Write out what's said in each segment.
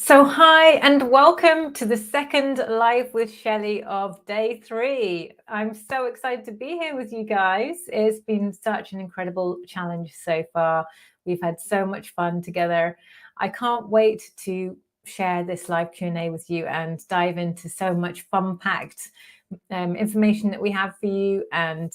So hi and welcome to the second live with Shelley of day 3. I'm so excited to be here with you guys. It's been such an incredible challenge so far. We've had so much fun together. I can't wait to share this live Q&A with you and dive into so much fun-packed information that we have for you and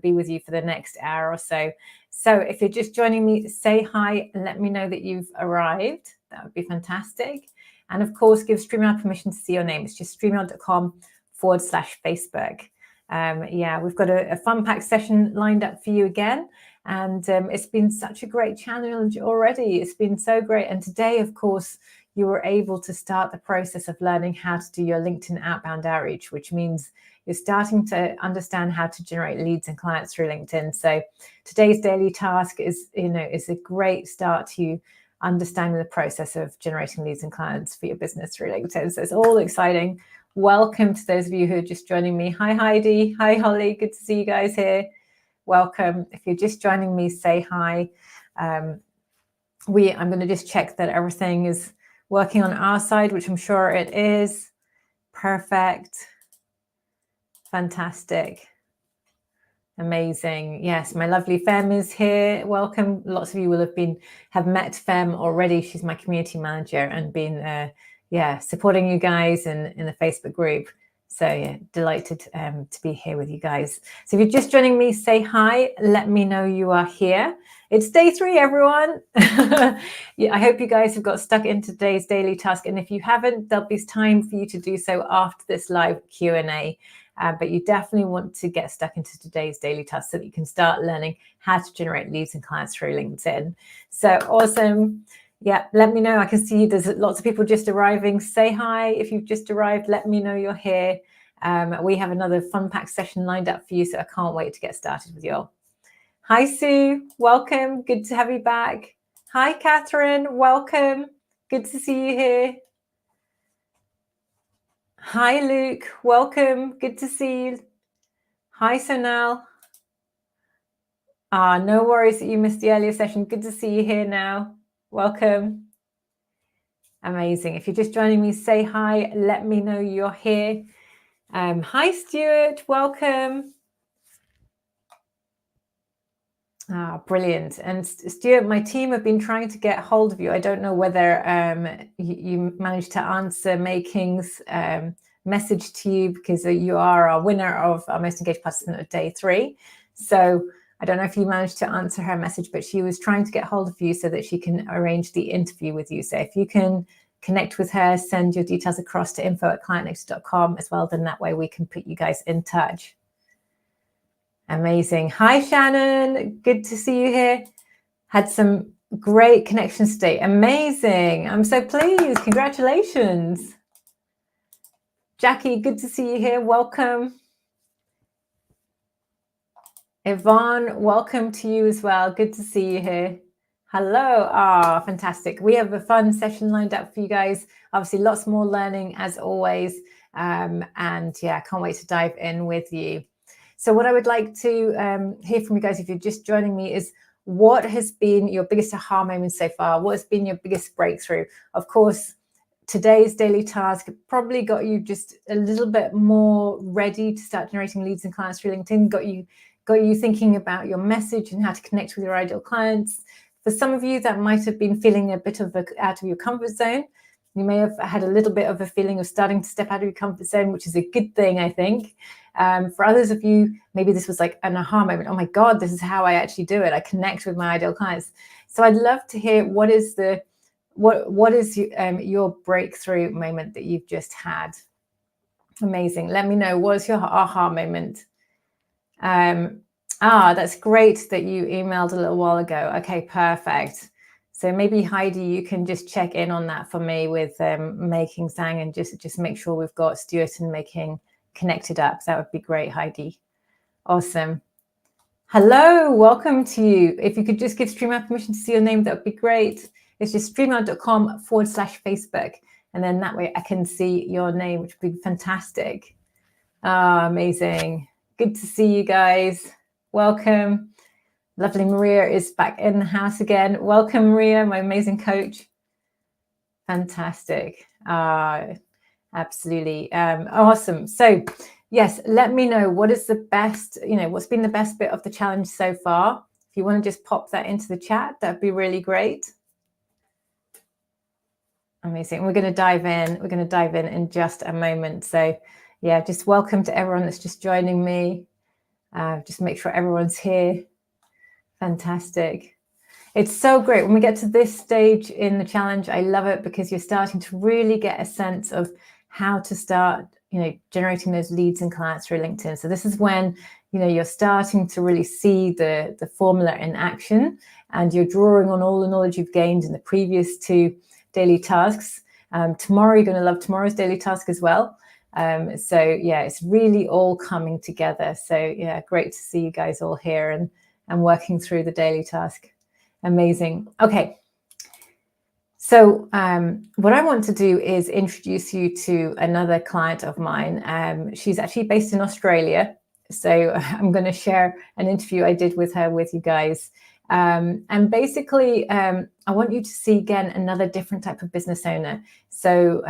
be with you for the next hour or so. So if you're just joining me, say hi and let me know that you've arrived. That would be fantastic. And of course, give StreamYard permission to see your name. It's just streamyard.com/Facebook. We've got a fun-packed session lined up for you again. And it's been such a great challenge already. It's been so great. And today, of course, you were able to start the process of learning how to do your LinkedIn outbound outreach, which means you're starting to understand how to generate leads and clients through LinkedIn. So today's daily task is a great start to understanding the process of generating leads and clients for your business through LinkedIn. So it's all exciting. Welcome to those of you who are just joining me. Hi, Heidi. Hi, Holly. Good to see you guys here. Welcome. If you're just joining me, say hi. I'm going to just check that everything is working on our side, which I'm sure it is. Perfect. Fantastic. Amazing. Yes, my lovely Fem is here. Welcome. Lots of you will have met Fem already. She's my community manager and been supporting you guys in the Facebook group. So yeah, delighted to be here with you guys. So if you're just joining me, say hi. Let me know you are here. It's day 3, everyone. Yeah, I hope you guys have got stuck into today's daily task. And if you haven't, there'll be time for you to do so after this live Q&A. But you definitely want to get stuck into today's daily task so that you can start learning how to generate leads and clients through LinkedIn. So awesome. Yeah, let me know. I can see there's lots of people just arriving. Say hi if you've just arrived. Let me know you're here. We have another fun-packed session lined up for you, so I can't wait to get started with you all. Hi, Sue. Welcome. Good to have you back. Hi, Catherine. Welcome. Good to see you here. Hi, Luke. Welcome. Good to see you. Hi, Sonal. No worries that you missed the earlier session. Good to see you here now. Welcome. Amazing. If you're just joining me, say hi. Let me know you're here. Hi, Stuart. Welcome. Brilliant. And Stuart, my team have been trying to get hold of you. I don't know whether you managed to answer Making's message to you, because you are our winner of our most engaged participant of day 3. So I don't know if you managed to answer her message, but she was trying to get hold of you so that she can arrange the interview with you. So if you can connect with her, send your details across to info@clientnexus.com as well, then that way we can put you guys in touch. Amazing. Hi, Shannon. Good to see you here. Had some great connections today. Amazing. I'm so pleased. Congratulations. Jackie, good to see you here. Welcome. Yvonne, welcome to you as well. Good to see you here. Hello. Fantastic. We have a fun session lined up for you guys. Obviously, lots more learning as always. And yeah, can't wait to dive in with you. So what I would like to hear from you guys, if you're just joining me, is what has been your biggest aha moment so far? What has been your biggest breakthrough? Of course, today's daily task probably got you just a little bit more ready to start generating leads and clients through LinkedIn, got you thinking about your message and how to connect with your ideal clients. For some of you, that might have been feeling a bit of out of your comfort zone. You may have had a little bit of a feeling of starting to step out of your comfort zone, which is a good thing, I think. For others of you, maybe this was like an aha moment. Oh my God, this is how I actually do it. I connect with my ideal clients. So I'd love to hear what is your breakthrough moment that you've just had. Amazing. Let me know. What's your aha moment? That's great that you emailed a little while ago. Okay, perfect. So maybe Heidi, you can just check in on that for me with Making Sang, and just make sure we've got Stuart and Making connected up. That would be great, Heidi. Awesome. Hello, welcome to you. If you could just give StreamYard permission to see your name, that would be great. It's just streamyard.com/Facebook. And then that way I can see your name, which would be fantastic. Amazing. Good to see you guys. Welcome. Lovely Maria is back in the house again. Welcome, Maria, my amazing coach. Fantastic. Absolutely. Awesome. So yes, let me know what is the best, what's been the best bit of the challenge so far. If you want to just pop that into the chat, that'd be really great. Amazing. We're going to dive in. We're going to dive in just a moment. So yeah, just welcome to everyone that's just joining me. Just make sure everyone's here. Fantastic. It's so great when we get to this stage in the challenge. I love it because you're starting to really get a sense of how to start, generating those leads and clients through LinkedIn. So this is when, you're starting to really see the formula in action, and you're drawing on all the knowledge you've gained in the previous 2 daily tasks. Tomorrow, you're going to love tomorrow's daily task as well. So yeah, it's really all coming together. So yeah, great to see you guys all here and working through the daily task. Amazing. Okay. So what I want to do is introduce you to another client of mine. She's actually based in Australia. So I'm going to share an interview I did with her with you guys. And basically, I want you to see again another different type of business owner. So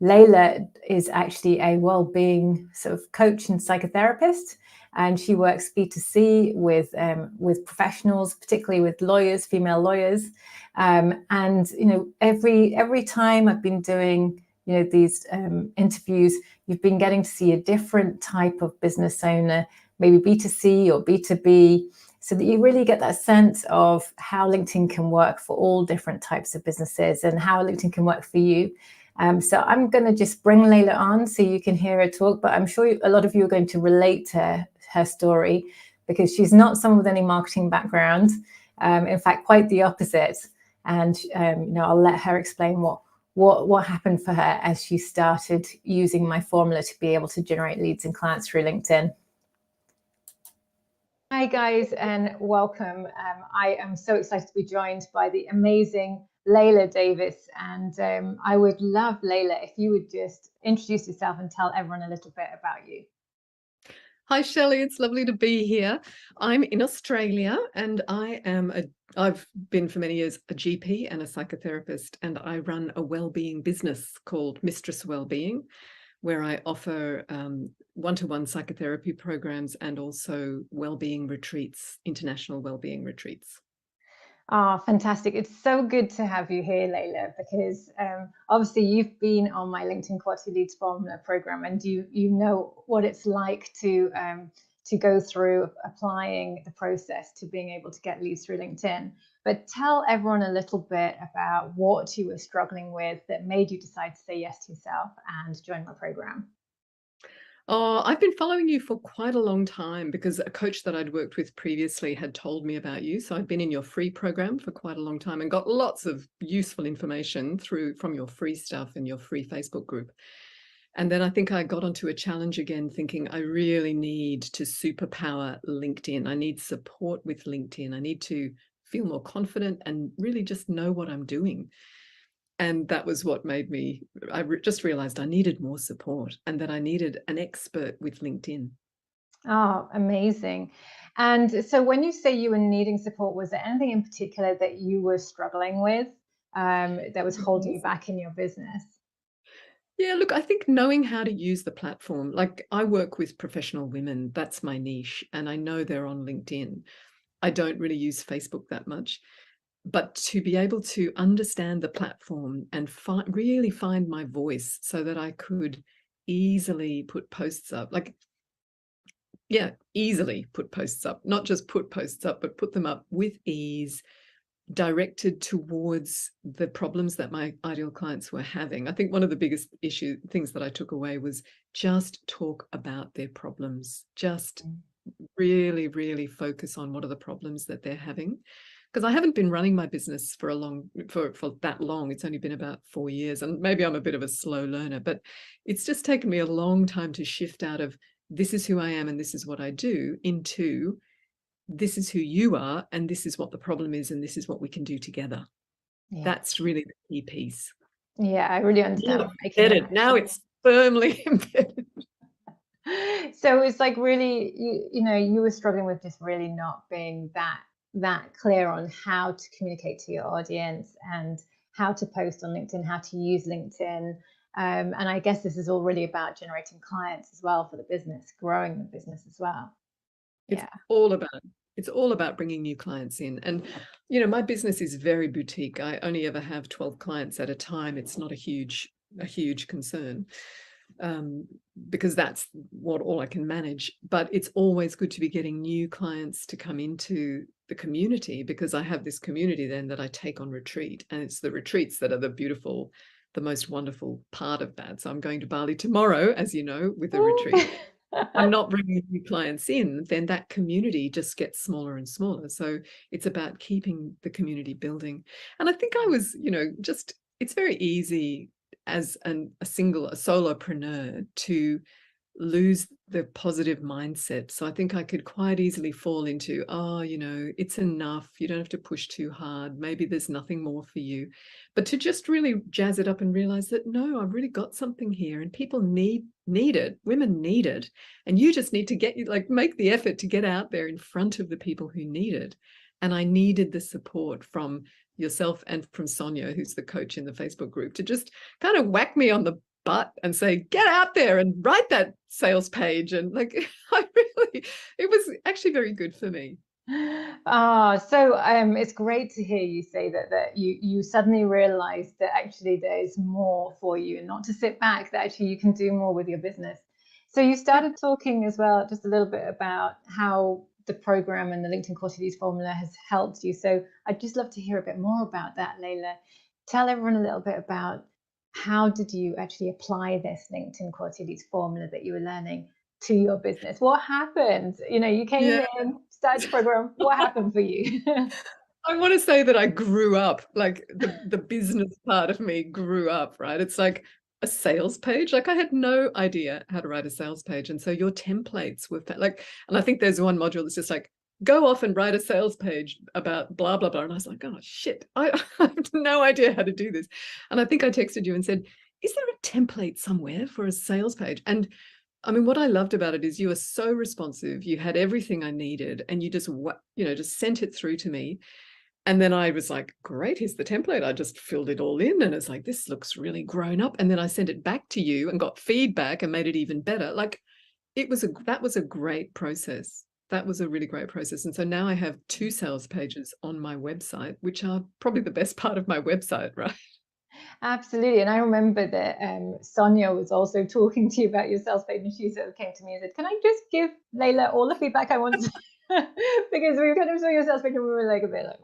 Layla is actually a well-being sort of coach and psychotherapist, and she works B2C with professionals, particularly with lawyers, female lawyers. And every time I've been doing these interviews, you've been getting to see a different type of business owner, maybe B2C or B2B, so that you really get that sense of how LinkedIn can work for all different types of businesses and how LinkedIn can work for you. So I'm going to just bring Layla on so you can hear her talk, but I'm sure a lot of you are going to relate to her story because she's not someone with any marketing background. In fact, quite the opposite. And I'll let her explain what happened for her as she started using my formula to be able to generate leads and clients through LinkedIn. Hi guys, and welcome. I am so excited to be joined by the amazing Layla Davis, and I would love, Layla, if you would just introduce yourself and tell everyone a little bit about you. Hi, Shelley. It's lovely to be here. I'm in Australia, and I've been for many years a GP and a psychotherapist, and I run a wellbeing business called Mistress Wellbeing, where I offer one-to-one psychotherapy programs and also wellbeing retreats, international wellbeing retreats. Oh, fantastic. It's so good to have you here, Layla, because obviously you've been on my LinkedIn Quality Leads Formula program, and you know what it's like to go through applying the process to being able to get leads through LinkedIn. But tell everyone a little bit about what you were struggling with that made you decide to say yes to yourself and join my program. Oh, I've been following you for quite a long time because a coach that I'd worked with previously had told me about you. So I'd been in your free program for quite a long time and got lots of useful information from your free stuff and your free Facebook group. And then I think I got onto a challenge again, thinking I really need to superpower LinkedIn. I need support with LinkedIn. I need to feel more confident and really just know what I'm doing. And that was what made me, just realized I needed more support and that I needed an expert with LinkedIn. Oh, amazing. And so when you say you were needing support, was there anything in particular that you were struggling with that was holding you back in your business? Yeah, look, I think knowing how to use the platform, like I work with professional women, that's my niche, and I know they're on LinkedIn. I don't really use Facebook that much. But to be able to understand the platform and really find my voice so that I could easily put posts up, easily put posts up, not just put posts up, but put them up with ease, directed towards the problems that my ideal clients were having. I think one of the biggest things that I took away was just talk about their problems, just really, really focus on what are the problems that they're having. Because I haven't been running my business for that long. It's only been about 4 years, and maybe I'm a bit of a slow learner, but it's just taken me a long time to shift out of this is who I am and this is what I do into this is who you are and this is what the problem is and this is what we can do togetger. Yeah. That's really the key piece. Yeah, I really understand. Now it's firmly embedded. So it's like really, you were struggling with just really not being that clear on how to communicate to your audience and how to post on LinkedIn, how to use LinkedIn. And I guess this is all really about generating clients as well for the business, growing the business as well. It's all about bringing new clients in. And, you know, my business is very boutique. I only ever have 12 clients at a time. It's not a huge concern, because that's all I can manage. But it's always good to be getting new clients to come into the community, because I have this community then that I take on retreat, and it's the retreats that are the most wonderful part of that. So I'm going to Bali tomorrow, as you know, with a retreat. I'm not bringing new clients in, then that community just gets smaller and smaller. So it's about keeping the community building. And I think I was, you know, it's very easy as a solopreneur to lose the positive mindset. So I think I could quite easily fall into, oh, you know, it's enough. You don't have to push too hard. Maybe there's nothing more for you. But to just really jazz it up and realize that, no, I've really got something here, and people need it. Women need it. And you just need to make the effort to get out there in front of the people who need it. And I needed the support from yourself and from Sonia, who's the coach in the Facebook group, to just kind of whack me on the butt and say, get out there and write that sales page. And it was actually very good for me. So it's great to hear you say that you suddenly realized that actually there's more for you, and not to sit back, that actually you can do more with your business. So you started talking as well just a little bit about how the program and the LinkedIn Core Cities formula has helped you. So I'd just love to hear a bit more about that, Layla. Tell everyone a little bit about how did you actually apply this LinkedIn Core Cities formula that you were learning to your business? What happened? You know, you came in, started the program. What happened for you? I want to say that I grew up, like the business part of me grew up, right? It's like a sales page. Like I had no idea how to write a sales page. And so your templates were and I think there's one module that's just like, go off and write a sales page about blah, blah, blah. And I was like, oh, shit, I have no idea how to do this. And I think I texted you and said, is there a template somewhere for a sales page? And I mean, what I loved about it is you were so responsive. You had everything I needed, and you just sent it through to me. And then I was like, great, here's the template. I just filled it all in, and it's like, this looks really grown up. And then I sent it back to you and got feedback and made it even better. Like that was a great process. That was a really great process. And so now I have 2 sales pages on my website, which are probably the best part of my website, right? Absolutely. And I remember that Sonia was also talking to you about your sales page, and she sort of came to me and said, can I just give Layla all the feedback I want? Because we kind of saw your sales page and we were like a bit like,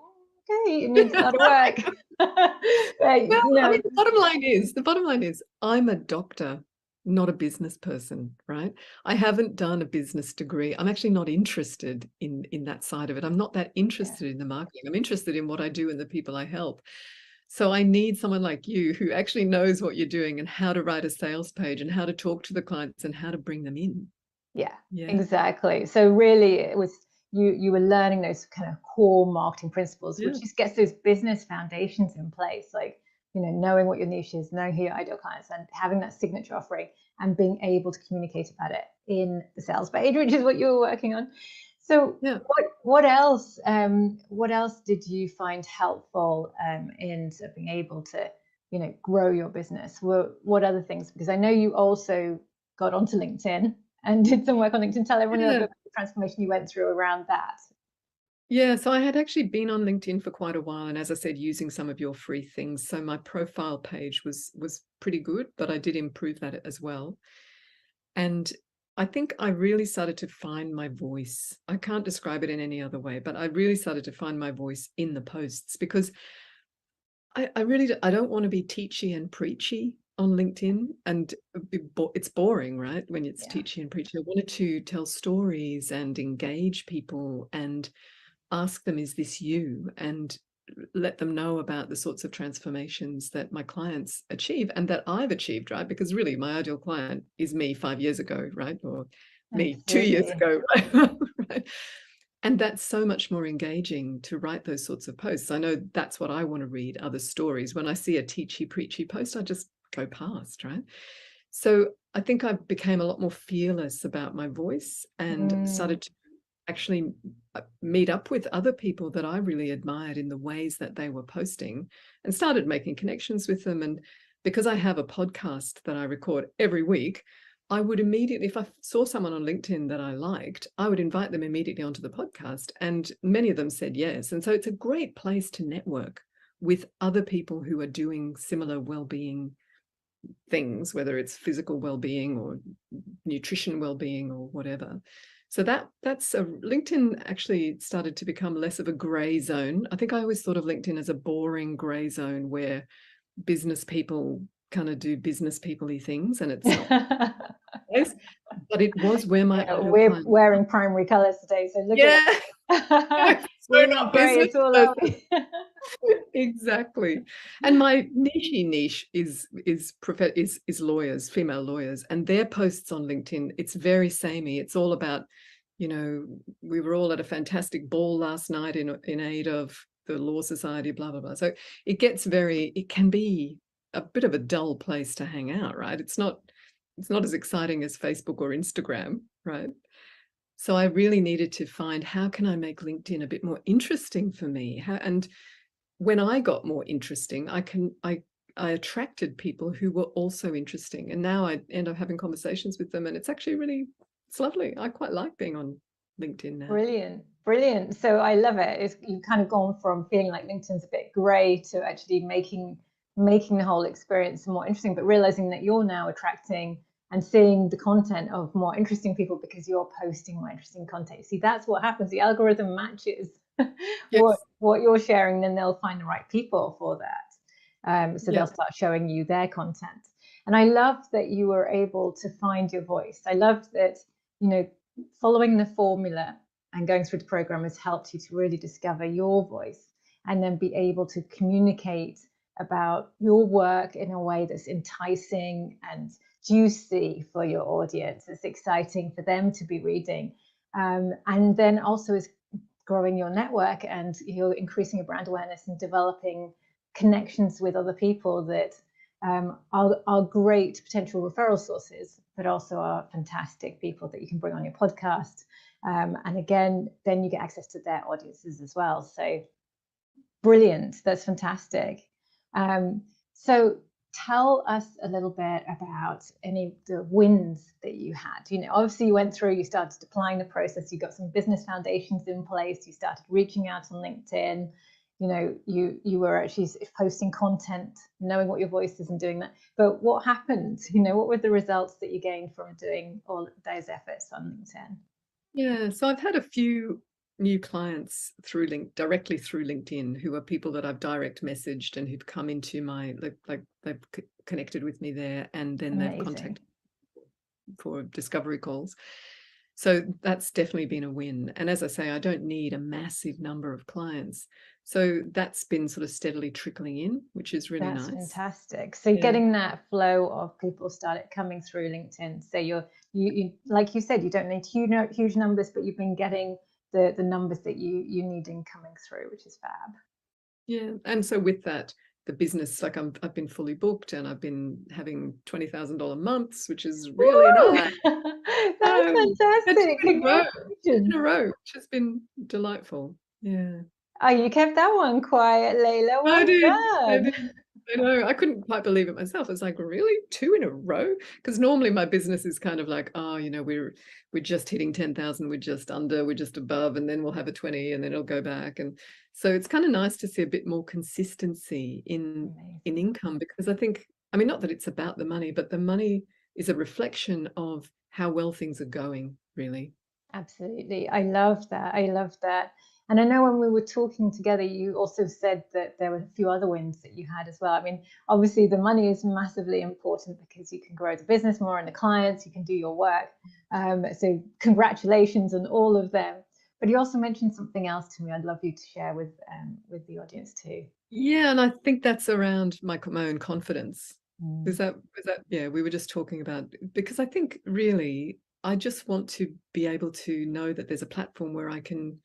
okay, it needs a lot of work. I mean, the bottom line is I'm a doctor, not a business person, right? I haven't done a business degree. I'm actually not interested in that side of it. I'm not that interested in the marketing. I'm interested in what I do and the people I help. So I need someone like you who actually knows what you're doing and how to write a sales page and how to talk to the clients and how to bring them in. Yeah. Exactly. So really it was you were learning those kind of core marketing principles, which just gets those business foundations in place, like, you know, knowing what your niche is, knowing who your ideal clients, and having that signature offering and being able to communicate about it in the sales page, which is what you were working on. So what else did you find helpful in sort of being able to, you know, grow your business? What other things? Because I know you also got onto LinkedIn and did some work on LinkedIn. Tell everyone a little bit about the transformation you went through around that. Yeah, so I had actually been on LinkedIn for quite a while, and as I said, using some of your free things. So my profile page was pretty good, but I did improve that as well. And I think I really started to find my voice. I can't describe it in any other way, but I really started to find my voice in the posts, because I don't want to be teachy and preachy on LinkedIn, and it's boring, right? When it's teachy and preachy. I wanted to tell stories and engage people and ask them, is this you? And let them know about the sorts of transformations that my clients achieve and that I've achieved, right? Because really my ideal client is me 5 years ago, right? Or me 2 years ago, right? And that's so much more engaging to write those sorts of posts. I know that's what I want to read, other stories. When I see a teachy, preachy post, I just go past, right? So I think I became a lot more fearless about my voice and started to actually meet up with other people that I really admired in the ways that they were posting, and started making connections with them. And because I have a podcast that I record every week, I would immediately, if I saw someone on LinkedIn that I liked, I would invite them immediately onto the podcast. And many of them said yes. And so it's a great place to network with other people who are doing similar well-being things, whether it's physical well-being or nutrition well-being or whatever. So that's LinkedIn actually started to become less of a gray zone. I think I always thought of LinkedIn as a boring gray zone where business people kind of do business people-y things, and it's not. But it was where my we're wearing primary colors today, so look at it. We're not grey at all, are we? Exactly. And my niche is lawyers, female lawyers, and their posts on LinkedIn, it's very samey. It's all about, we were all at a fantastic ball last night in aid of the Law Society, blah blah blah. So it can be a bit of a dull place to hang out, right? It's not as exciting as Facebook or Instagram, right? So I really needed to find, how can I make LinkedIn a bit more interesting for me? And when I got more interesting, I attracted people who were also interesting. And now I end up having conversations with them, and it's actually it's lovely. I quite like being on LinkedIn now. Brilliant. So I love it. You've kind of gone from feeling like LinkedIn's a bit grey to actually making the whole experience more interesting, but realizing that you're now attracting and seeing the content of more interesting people because you're posting more interesting content. See, that's what happens. The algorithm matches Yes. what you're sharing, then they'll find the right people for that. So they'll start showing you their content. And I love that you were able to find your voice. I love that, following the formula and going through the program has helped you to really discover your voice and then be able to communicate about your work in a way that's enticing and juicy for your audience. It's exciting for them to be reading. And then also is growing your network, and you're increasing your brand awareness and developing connections with other people that are great potential referral sources, but also are fantastic people that you can bring on your podcast. And again, then you get access to their audiences as well. So brilliant. That's fantastic. So tell us a little bit about any of the wins that you had. Obviously you went through, you started applying the process, you got some business foundations in place, you started reaching out on LinkedIn, you were actually posting content, knowing what your voice is and doing that. But what happened? What were the results that you gained from doing all those efforts on LinkedIn? Yeah, so I've had a few new clients directly through LinkedIn, who are people that I've direct messaged and who've come into my, like they've connected with me there, and then they've contacted for discovery calls. So that's definitely been a win. And as I say, I don't need a massive number of clients. So that's been sort of steadily trickling in, which is really nice. That's fantastic. So you're getting that flow of people started coming through LinkedIn. So you like you said, you don't need huge numbers, but you've been getting the numbers that you needing coming through, which is fab. Yeah. And so with that, the business, like I've been fully booked, and I've been having $20,000 months, which is really nice. That's fantastic. In a row, which has been delightful. Yeah. Oh, you kept that one quiet, Layla. Well I did. done. I know. I couldn't quite believe it myself. I was like, really? 2 in a row? Because normally my business is kind of like, we're just hitting 10,000, we're just under, we're just above, and then we'll have a 20, and then it'll go back. And so it's kind of nice to see a bit more consistency in income, because I think, not that it's about the money, but the money is a reflection of how well things are going, really. Absolutely. I love that. And I know when we were talking together, you also said that there were a few other wins that you had as well. Obviously the money is massively important because you can grow the business more and the clients, you can do your work. So congratulations on all of them. But you also mentioned something else to me I'd love you to share with the audience too. Yeah, and I think that's around my own confidence. Is that we were just talking about, because I think really I just want to be able to know that there's a platform where I can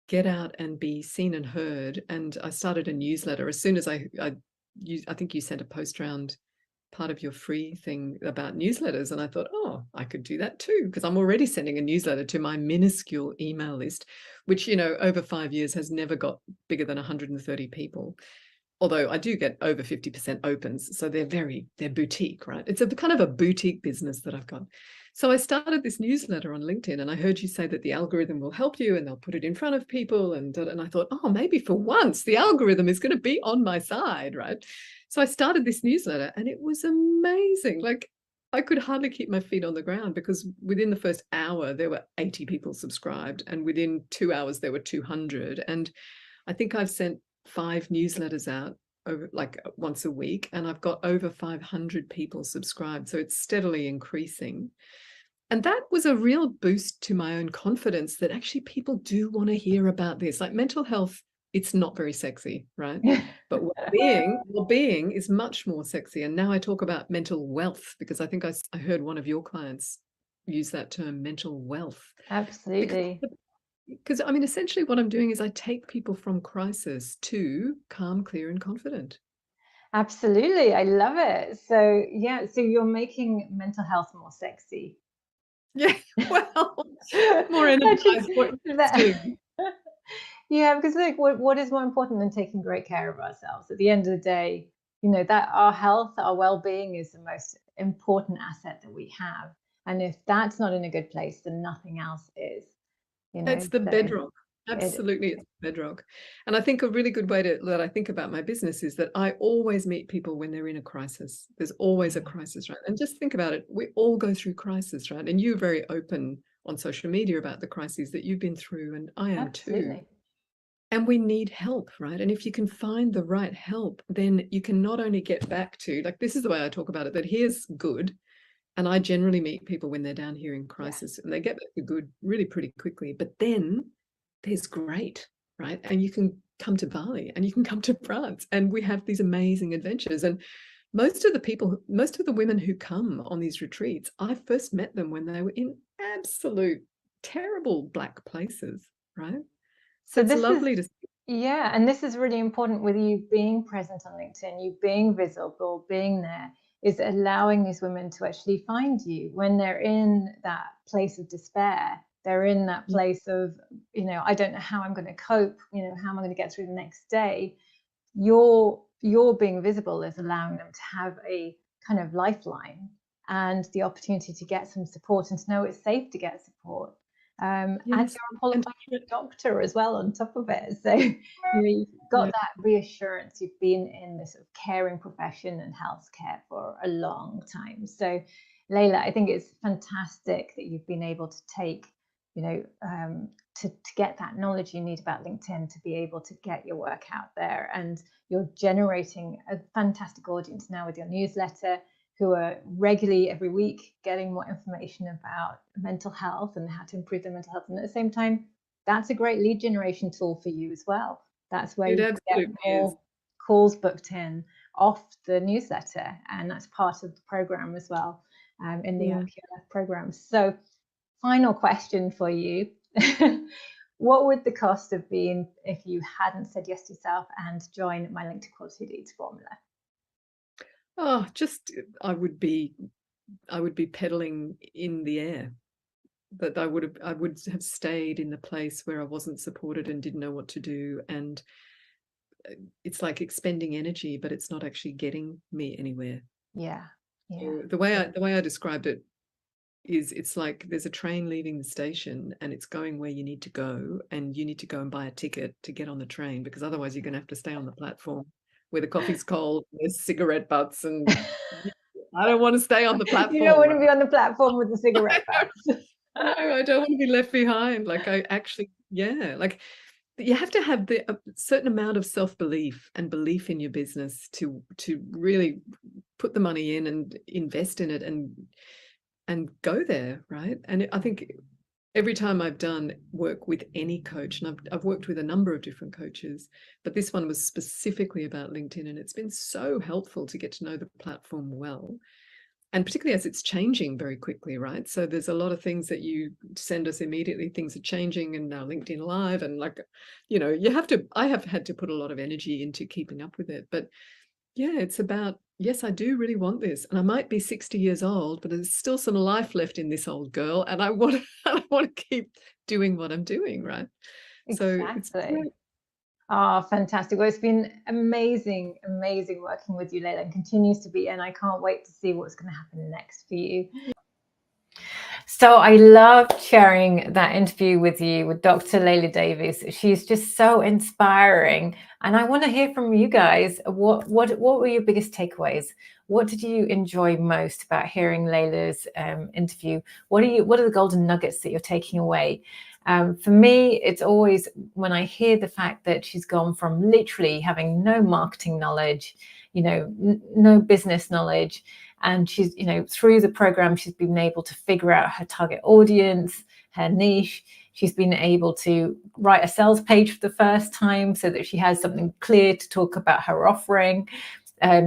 get out and be seen and heard. And I started a newsletter as soon as I think you sent a post around part of your free thing about newsletters. And I thought, oh, I could do that too, because I'm already sending a newsletter to my minuscule email list, which, you know, over 5 years has never got bigger than 130 people. Although I do get over 50% opens. So they're boutique, right? It's a kind of a boutique business that I've got. So I started this newsletter on LinkedIn, and I heard you say that the algorithm will help you and they'll put it in front of people. And I thought, oh, maybe for once the algorithm is going to be on my side, right? So I started this newsletter, and it was amazing. Like, I could hardly keep my feet on the ground, because within the first hour, there were 80 people subscribed. And within 2 hours, there were 200. And I think I've sent 5 newsletters out over like once a week, and I've got over 500 people subscribed. So it's steadily increasing. And that was a real boost to my own confidence that actually people do want to hear about this. Like, mental health, it's not very sexy, right? But well-being is much more sexy. And now I talk about mental wealth, because I think I heard one of your clients use that term, mental wealth. Absolutely. Because I mean, essentially what I'm doing is I take people from crisis to calm, clear, and confident. Absolutely. I love it. So yeah, so you're making mental health more sexy. Yeah, well, more energized. Yeah, because look, what is more important than taking great care of ourselves? At the end of the day, you know, that our health, our well-being is the most important asset that we have. And if that's not in a good place, then nothing else is. You know, it's the bedrock. Absolutely, it's bedrock. And I think a really good way that I think about my business is that I always meet people when they're in a crisis. There's always a crisis, right? And just think about it. We all go through crisis, right? And you're very open on social media about the crises that you've been through, and I am too. And we need help, right? And if you can find the right help, then you can not only get back to, like, this is the way I talk about it, that here's good. And I generally meet people when they're down here in crisis, and they get back to good really pretty quickly. But then there's great, right? And you can come to Bali and you can come to France, and we have these amazing adventures. And most of the women who come on these retreats, I first met them when they were in absolute terrible black places, right? So it's lovely to see. Yeah, and this is really important with you being present on LinkedIn, you being visible, being there, is allowing these women to actually find you when they're in that place of despair. They're in that place of, you know, I don't know how I'm going to cope, you know, how am I going to get through the next day? Your being visible is allowing them to have a kind of lifeline and the opportunity to get some support and to know it's safe to get support. And you're a qualified doctor as well on top of it. So you've got that reassurance. You've been in this sort of caring profession and healthcare for a long time. So Layla, I think it's fantastic that you've been able to take, you know, to get that knowledge you need about LinkedIn to be able to get your work out there. And you're generating a fantastic audience now with your newsletter, who are regularly every week getting more information about mental health and how to improve their mental health. And at the same time, that's a great lead generation tool for you as well. That's where you get more calls booked in off the newsletter, and that's part of the program as well, in the MPLF program. So final question for you. What would the cost have been if you hadn't said yes to yourself and joined my Link to Quality Leads formula? Oh, just I would be pedaling in the air. That I would have stayed in the place where I wasn't supported and didn't know what to do. And it's like expending energy, but it's not actually getting me anywhere. Yeah. So the way I described it is, it's like there's a train leaving the station and it's going where you need to go, and you need to go and buy a ticket to get on the train, because otherwise you're going to have to stay on the platform where the coffee's cold, there's cigarette butts, and I don't want to stay on the platform. You don't want to be on the platform with the cigarette butts. No, I don't want to be left behind. Like, I actually, like, you have to have a certain amount of self-belief and belief in your business to really put the money in and invest in it and go there, right? And I think every time I've done work with any coach, and I've worked with a number of different coaches, but this one was specifically about LinkedIn, and it's been so helpful to get to know the platform well. And particularly as it's changing very quickly, right? So there's a lot of things that you send us immediately, things are changing, and now LinkedIn Live, and like, you know, I have had to put a lot of energy into keeping up with it. But Yeah, it's about, yes, I do really want this. And I might be 60 years old, but there's still some life left in this old girl. And I want to keep doing what I'm doing, right? So it's Exactly. great. Oh, fantastic. Well, it's been amazing, amazing working with you, Layla, and continues to be. And I can't wait to see what's going to happen next for you. So I loved sharing that interview with you with Dr. Layla Davies. She's just so inspiring. And I want to hear from you guys. What were your biggest takeaways? What did you enjoy most about hearing Layla's interview? What are the golden nuggets that you're taking away? For me, it's always when I hear the fact that she's gone from literally having no marketing knowledge, no business knowledge, and she's, through the program, she's been able to figure out her target audience, her niche. She's been able to write a sales page for the first time so that she has something clear to talk about her offering.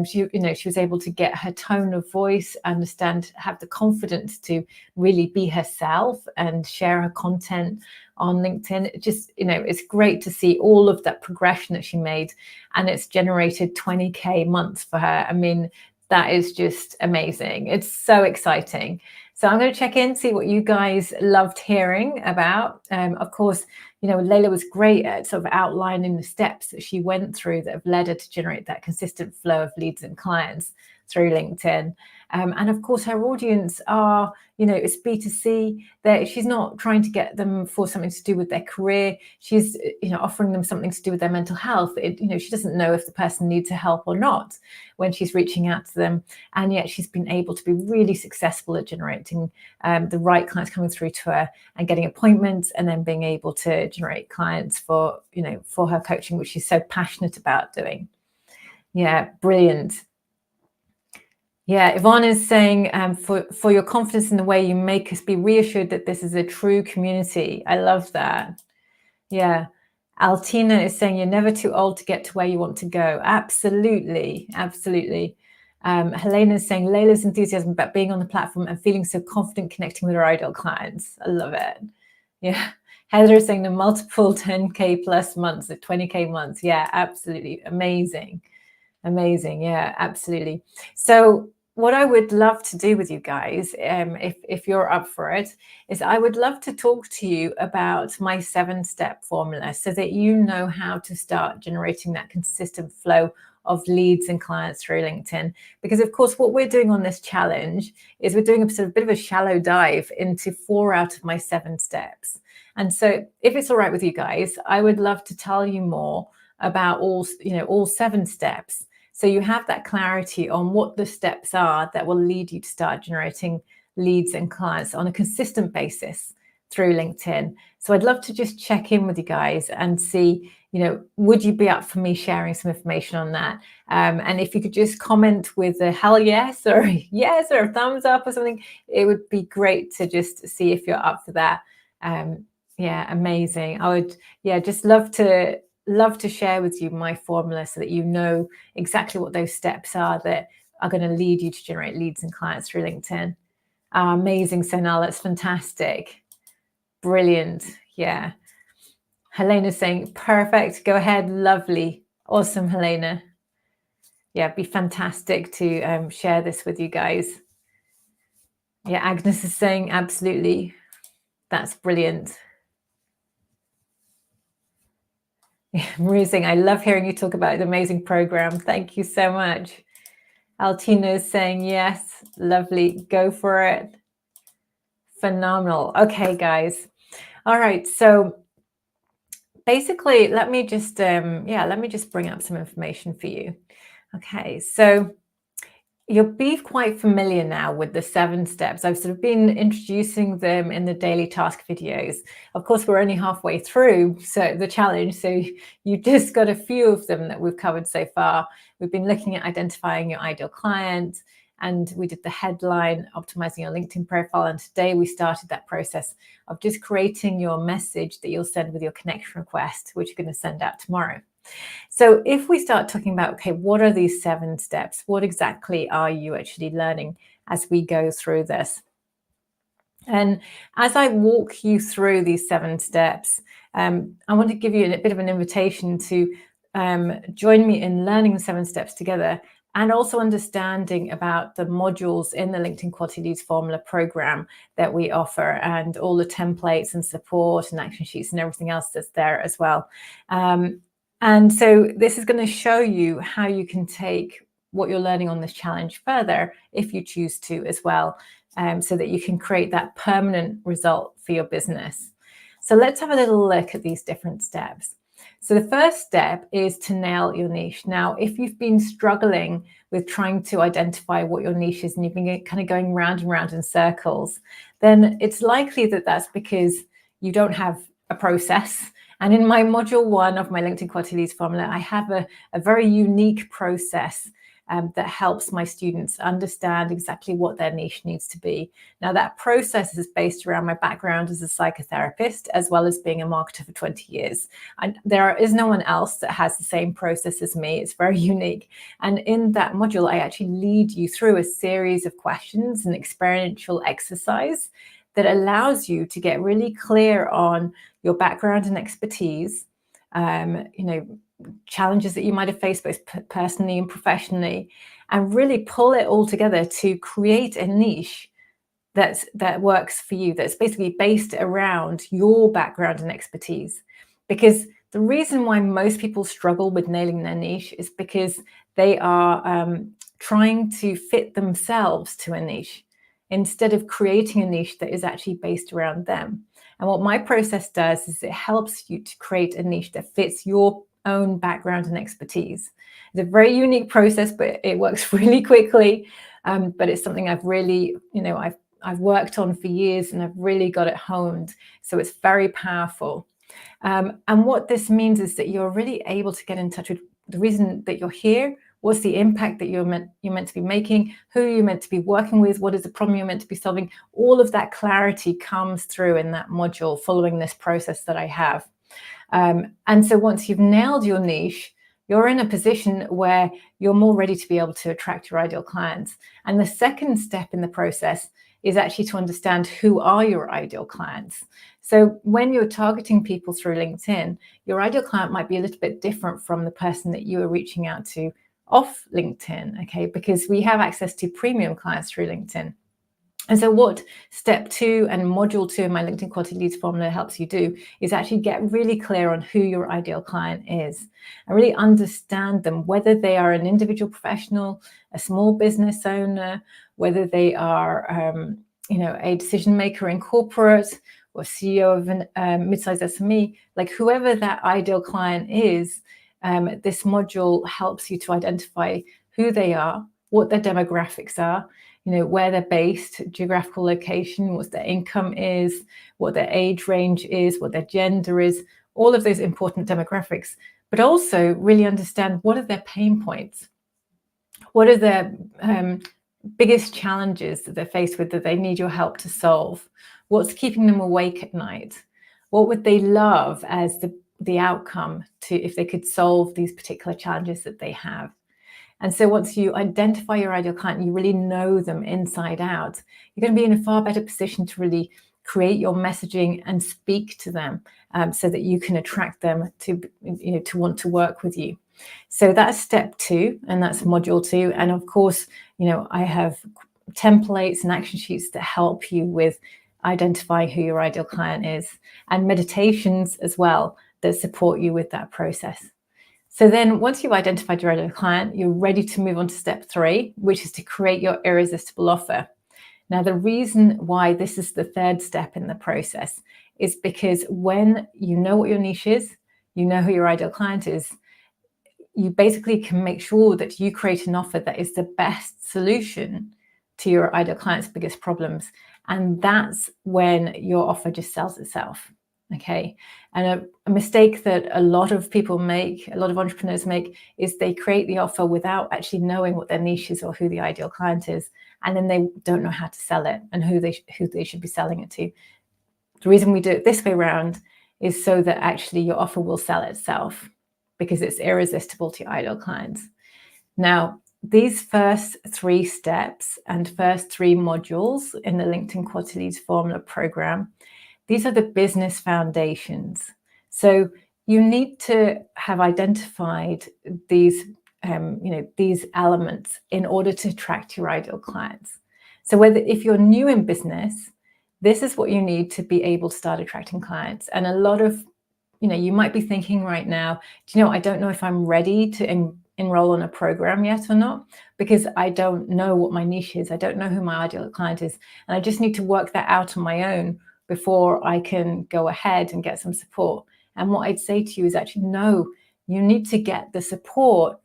She was able to get her tone of voice, understand, have the confidence to really be herself and share her content on LinkedIn. It's great to see all of that progression that she made, and it's generated 20K months for her. I mean, that is just amazing. It's so exciting. So I'm going to check in, see what you guys loved hearing about. Of course, Layla was great at sort of outlining the steps that she went through that have led her to generate that consistent flow of leads and clients through LinkedIn. And of course, her audience are, it's B2C. She's not trying to get them for something to do with their career. She's, offering them something to do with their mental health. She doesn't know if the person needs her help or not when she's reaching out to them. And yet she's been able to be really successful at generating the right clients coming through to her and getting appointments, and then being able to generate clients for her coaching, which she's so passionate about doing. Yeah, brilliant. Yeah, Yvonne is saying, for your confidence in the way you make us be reassured that this is a true community. I love that. Yeah. Altina is saying you're never too old to get to where you want to go. Absolutely. Absolutely. Helena is saying Layla's enthusiasm about being on the platform and feeling so confident connecting with her ideal clients. I love it. Yeah. Heather is saying the multiple 10K plus months, the 20K months. Yeah, absolutely. Amazing. Amazing. Yeah, absolutely. So what I would love to do with you guys, if you're up for it, is I would love to talk to you about my 7-step formula so that you know how to start generating that consistent flow of leads and clients through LinkedIn. Because of course, what we're doing on this challenge is we're doing a sort of bit of a shallow dive into 4 out of my 7 steps. And so if it's all right with you guys, I would love to tell you more about all 7 steps. So you have that clarity on what the steps are that will lead you to start generating leads and clients on a consistent basis through LinkedIn. So I'd love to just check in with you guys and see, would you be up for me sharing some information on that? And if you could just comment with a hell yes or yes or a thumbs up or something, it would be great to just see if you're up for that. Yeah, amazing. I would, just love to share with you my formula so that you know exactly what those steps are that are going to lead you to generate leads and clients through LinkedIn. Amazing, Sonal. That's fantastic. Brilliant. Yeah. Helena's saying, perfect. Go ahead. Lovely. Awesome, Helena. Yeah, it'd be fantastic to share this with you guys. Yeah, Agnes is saying, absolutely. That's brilliant. Maria's saying, I love hearing you talk about the amazing program. Thank you so much. Altina is saying, yes, lovely. Go for it. Phenomenal. Okay, guys. All right. So basically, let me just bring up some information for you. Okay. So you'll be quite familiar now with the 7 steps. I've sort of been introducing them in the daily task videos. Of course, we're only halfway through the challenge, so you just got a few of them that we've covered so far. We've been looking at identifying your ideal client, and we did the headline, optimizing your LinkedIn profile. And today we started that process of just creating your message that you'll send with your connection request, which you're going to send out tomorrow. So if we start talking about, okay, what are these 7 steps? What exactly are you actually learning as we go through this? And as I walk you through these 7 steps, I want to give you a bit of an invitation to join me in learning the 7 steps together, and also understanding about the modules in the LinkedIn Quality Leads Formula program that we offer, and all the templates and support and action sheets and everything else that's there as well. And so this is going to show you how you can take what you're learning on this challenge further, if you choose to as well, so that you can create that permanent result for your business. So let's have a little look at these different steps. So the first step is to nail your niche. Now, if you've been struggling with trying to identify what your niche is, and you've been kind of going round and round in circles, then it's likely that that's because you don't have a process. And in my module 1 of my LinkedIn Quality Leads Formula, I have a very unique process that helps my students understand exactly what their niche needs to be. Now, that process is based around my background as a psychotherapist, as well as being a marketer for 20 years. And there is no one else that has the same process as me. It's very unique. And in that module, I actually lead you through a series of questions and experiential exercise that allows you to get really clear on your background and expertise, challenges that you might have faced both personally and professionally, and really pull it all together to create a niche that works for you, that's basically based around your background and expertise. Because the reason why most people struggle with nailing their niche is because they are trying to fit themselves to a niche instead of creating a niche that is actually based around them. And what my process does is it helps you to create a niche that fits your own background and expertise. It's a very unique process, but it works really quickly. But it's something I've really, I've worked on for years, and I've really got it honed. So it's very powerful. And what this means is that you're really able to get in touch with the reason that you're here. What's the impact that you're meant to be making? Who you're meant to be working with? What is the problem you're meant to be solving? All of that clarity comes through in that module following this process that I have. And so once you've nailed your niche, you're in a position where you're more ready to be able to attract your ideal clients. And the second step in the process is actually to understand who are your ideal clients. So when you're targeting people through LinkedIn, your ideal client might be a little bit different from the person that you are reaching out to off LinkedIn, okay? Because we have access to premium clients through LinkedIn. And so what step 2 and module 2 in my LinkedIn Quality Leads Formula helps you do is actually get really clear on who your ideal client is, and really understand them, whether they are an individual professional, a small business owner, whether they are, a decision maker in corporate, or CEO of a mid-sized SME, like whoever that ideal client is. This module helps you to identify who they are, what their demographics are, where they're based, geographical location, what their income is, what their age range is, what their gender is, all of those important demographics, but also really understand what are their pain points, what are their biggest challenges that they're faced with that they need your help to solve, what's keeping them awake at night, what would they love as the outcome to if they could solve these particular challenges that they have. And so once you identify your ideal client, you really know them inside out, you're going to be in a far better position to really create your messaging and speak to them, so that you can attract them to want to work with you. So that's step 2, and that's module 2. And of course, I have templates and action sheets that help you with identifying who your ideal client is, and meditations as well that support you with that process. So then once you've identified your ideal client, you're ready to move on to step 3, which is to create your irresistible offer. Now, the reason why this is the third step in the process is because when you know what your niche is, you know who your ideal client is, you basically can make sure that you create an offer that is the best solution to your ideal client's biggest problems. And that's when your offer just sells itself. Okay. And a mistake that a lot of people make, a lot of entrepreneurs make, is they create the offer without actually knowing what their niche is or who the ideal client is. And then they don't know how to sell it and who they should be selling it to. The reason we do it this way around is so that actually your offer will sell itself, because it's irresistible to your ideal clients. Now, these first 3 steps and first 3 modules in the LinkedIn Quality Leads Formula program, these are the business foundations. So you need to have identified these, these elements in order to attract your ideal clients. So if you're new in business, this is what you need to be able to start attracting clients. And a lot of, you might be thinking right now, I don't know if I'm ready to enroll on a program yet or not, because I don't know what my niche is. I don't know who my ideal client is. And I just need to work that out on my own before I can go ahead and get some support. And what I'd say to you is actually, no, you need to get the support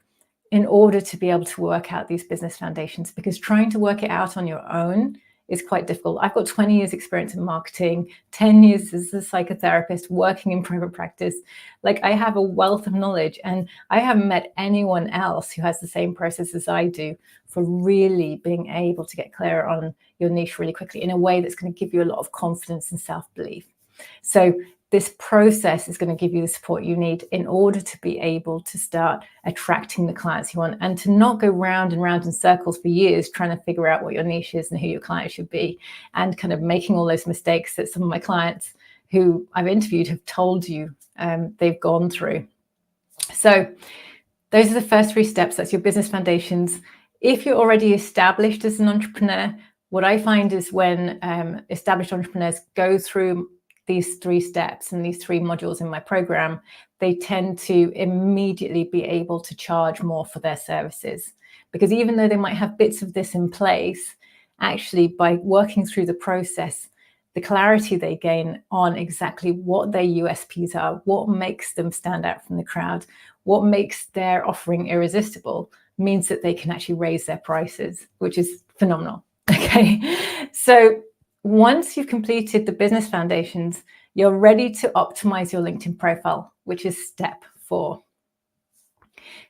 in order to be able to work out these business foundations, because trying to work it out on your own is quite difficult. I've got 20 years experience in marketing, 10 years as a psychotherapist working in private practice. Like, I have a wealth of knowledge, and I haven't met anyone else who has the same process as I do for really being able to get clear on your niche really quickly in a way that's going to give you a lot of confidence and self-belief. So this process is going to give you the support you need in order to be able to start attracting the clients you want, and to not go round and round in circles for years trying to figure out what your niche is and who your client should be, and kind of making all those mistakes that some of my clients who I've interviewed have told you they've gone through. So those are the first 3 steps. That's your business foundations. If you're already established as an entrepreneur, what I find is when established entrepreneurs go through these 3 steps and these 3 modules in my program, they tend to immediately be able to charge more for their services. Because even though they might have bits of this in place, actually by working through the process, the clarity they gain on exactly what their USPs are, what makes them stand out from the crowd, what makes their offering irresistible, means that they can actually raise their prices, which is phenomenal. Okay, so once you've completed the business foundations, you're ready to optimize your LinkedIn profile, which is step 4.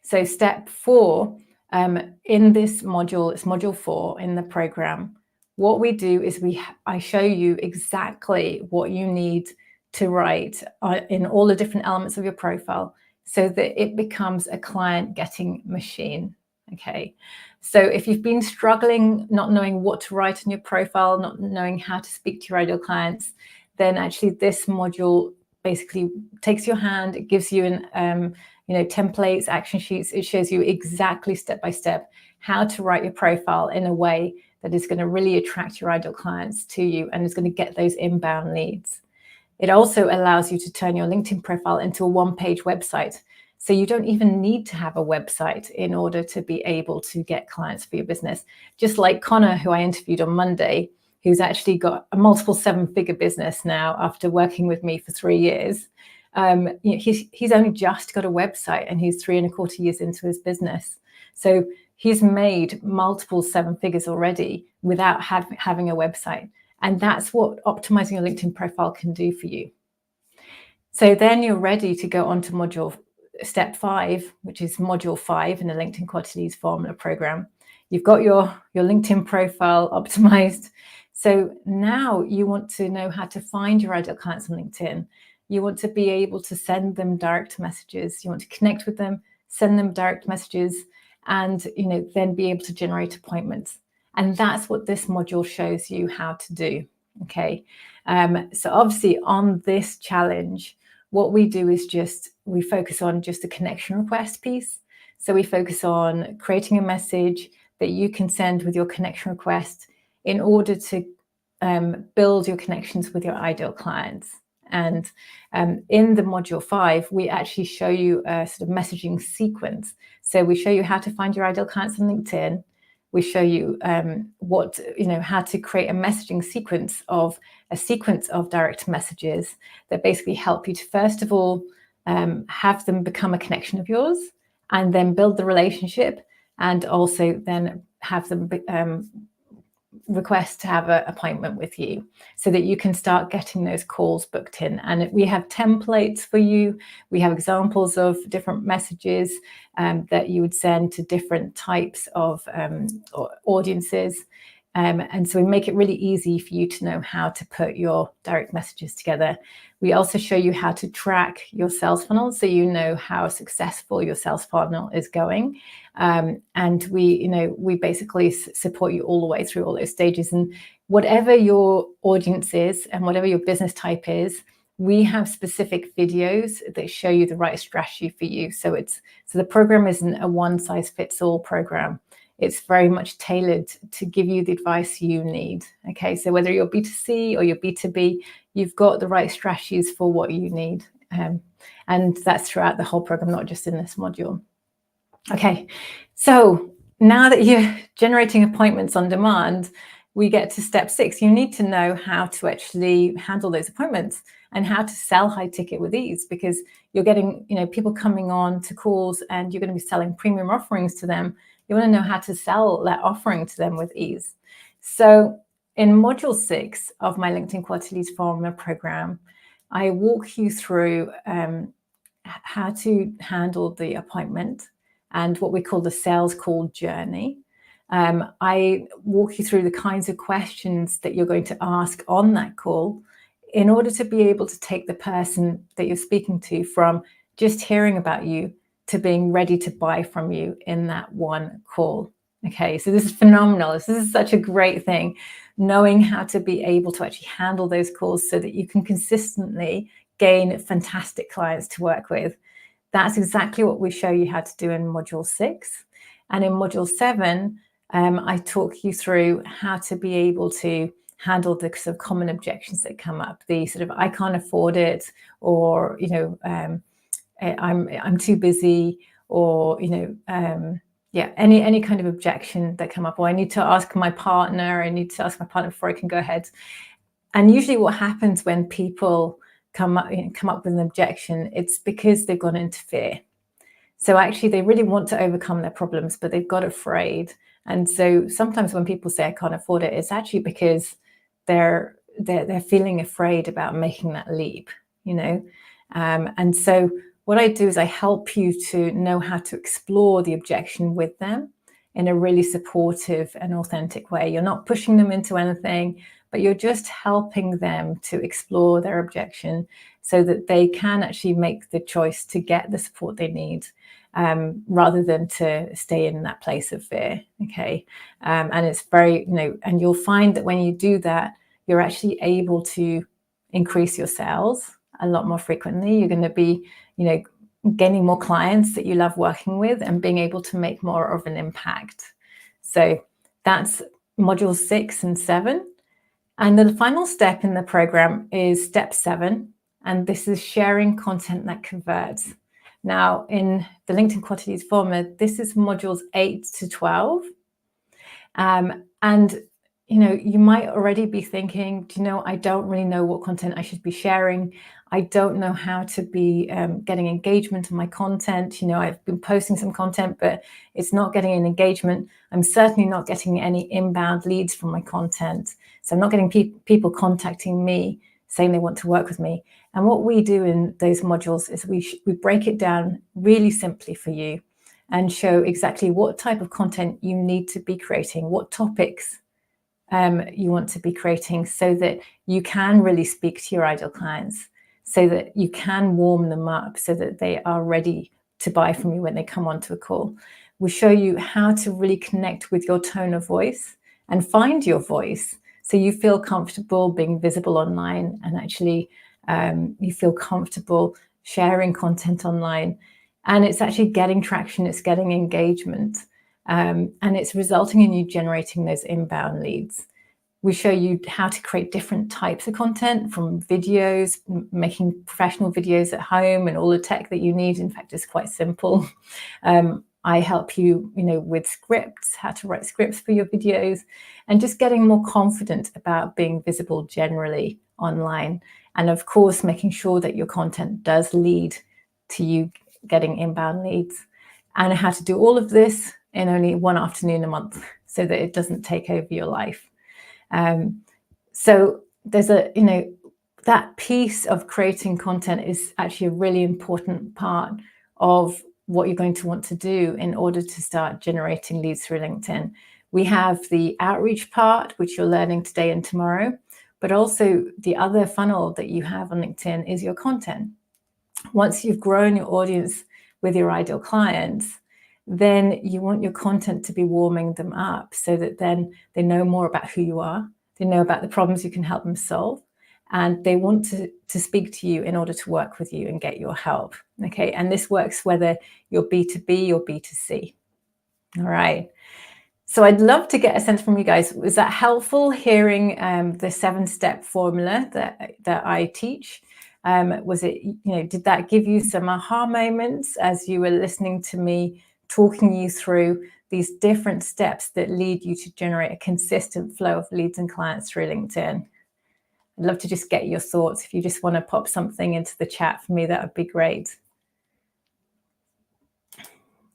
So step 4 in this module, it's module 4 in the program. What we do is I show you exactly what you need to write in all the different elements of your profile so that it becomes a client getting machine. Okay, so if you've been struggling, not knowing what to write in your profile, not knowing how to speak to your ideal clients, then actually this module basically takes your hand. It gives you an templates, action sheets. It shows you exactly step by step how to write your profile in a way that is going to really attract your ideal clients to you and is going to get those inbound leads. It also allows you to turn your LinkedIn profile into a 1-page website. So you don't even need to have a website in order to be able to get clients for your business. Just like Connor, who I interviewed on Monday, who's actually got a multiple 7-figure business now after working with me for 3 years. He's only just got a website, and he's 3.25 years into his business. So he's made multiple 7 figures already without having a website. And that's what optimizing your LinkedIn profile can do for you. So then you're ready to go on to step 5, which is module 5 in the LinkedIn Qualities Formula program. You've got your LinkedIn profile optimized. So now you want to know how to find your ideal clients on LinkedIn. You want to be able to send them direct messages. You want to connect with them, send them direct messages, and then be able to generate appointments. And that's what this module shows you how to do. Okay. So obviously on this challenge, what we do is we focus on just the connection request piece. So we focus on creating a message that you can send with your connection request in order to build your connections with your ideal clients. And in the module 5, we actually show you a sort of messaging sequence. So we show you how to find your ideal clients on LinkedIn. We show you how to create a messaging sequence of direct messages that basically help you to, first of all, have them become a connection of yours, and then build the relationship, and also then have them request to have an appointment with you so that you can start getting those calls booked in. And we have templates for you. We have examples of different messages that you would send to different types of audiences. And so we make it really easy for you to know how to put your direct messages together. We also show you how to track your sales funnel so you know how successful your sales funnel is going. And we basically support you all the way through all those stages. And whatever your audience is and whatever your business type is, we have specific videos that show you the right strategy for you. So the program isn't a one-size-fits-all program. It's very much tailored to give you the advice you need. Okay, so whether you're B2C or you're B2B, you've got the right strategies for what you need. And that's throughout the whole program, not just in this module. Okay, so now that you're generating appointments on demand, we get to step 6. You need to know how to actually handle those appointments and how to sell high ticket with ease, because you're getting, people coming on to calls and you're going to be selling premium offerings to them. You want to know how to sell that offering to them with ease. So in module 6 of my LinkedIn Quality Leads Formula program, I walk you through how to handle the appointment and what we call the sales call journey. I walk you through the kinds of questions that you're going to ask on that call in order to be able to take the person that you're speaking to from just hearing about you to being ready to buy from you in that one call. Okay, so this is phenomenal. This is such a great thing, knowing how to be able to actually handle those calls so that you can consistently gain fantastic clients to work with. That's exactly what we show you how to do in module 6. And in module 7, I talk you through how to be able to handle the sort of common objections that come up, the sort of I can't afford it, or I'm too busy, or any kind of objection that come up, or I need to ask my partner before I can go ahead. And usually what happens when people come up with an objection, it's because they've gone into fear. So actually they really want to overcome their problems, but they've got afraid. And so sometimes when people say I can't afford it, it's actually because they're feeling afraid about making that leap, and so what I do is I help you to know how to explore the objection with them in a really supportive and authentic way. You're not pushing them into anything, but you're just helping them to explore their objection so that they can actually make the choice to get the support they need, rather than to stay in that place of fear. Okay. And it's very, and you'll find that when you do that, you're actually able to increase your sales a lot more frequently. You're going to be, gaining more clients that you love working with and being able to make more of an impact. So that's module 6 and 7. And the final step in the program is step 7. And this is sharing content that converts. Now, in the LinkedIn Quality Leads Formula, this is modules 8 to 12. And you might already be thinking, I don't really know what content I should be sharing. I don't know how to be getting engagement on my content. I've been posting some content, but it's not getting an engagement. I'm certainly not getting any inbound leads from my content. So I'm not getting people contacting me saying they want to work with me. And what we do in those modules is we break it down really simply for you and show exactly what type of content you need to be creating, what topics you want to be creating, so that you can really speak to your ideal clients, so that you can warm them up, so that they are ready to buy from you when they come onto a call. We show you how to really connect with your tone of voice and find your voice, so you feel comfortable being visible online, and actually you feel comfortable sharing content online, and it's actually getting traction, it's getting engagement. And it's resulting in you generating those inbound leads. We show you how to create different types of content, from videos, making professional videos at home and all the tech that you need. In fact, it's quite simple. I help you, with scripts, how to write scripts for your videos, and just getting more confident about being visible generally online. And of course, making sure that your content does lead to you getting inbound leads. And how to do all of this in only one afternoon a month, so that it doesn't take over your life. So there's that piece of creating content is actually a really important part of what you're going to want to do in order to start generating leads through LinkedIn. We have the outreach part, which you're learning today and tomorrow, but also the other funnel that you have on LinkedIn is your content. Once you've grown your audience with your ideal clients, then you want your content to be warming them up, so that then they know more about who you are, they know about the problems you can help them solve, and they want to speak to you in order to work with you and get your help. Okay, and this works whether you're B2B or B2C. All right. So I'd love to get a sense from you guys. Was that helpful, hearing the 7-step formula that I teach? Was it, did that give you some aha moments as you were listening to me talking you through these different steps that lead you to generate a consistent flow of leads and clients through LinkedIn? I'd love to just get your thoughts. If you just want to pop something into the chat for me, that would be great.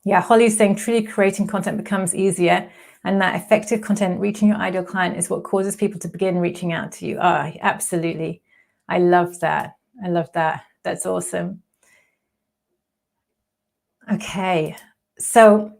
Yeah, Holly's saying truly creating content becomes easier, and that effective content reaching your ideal client is what causes people to begin reaching out to you. Ah, absolutely. I love that. I love that. That's awesome. Okay, so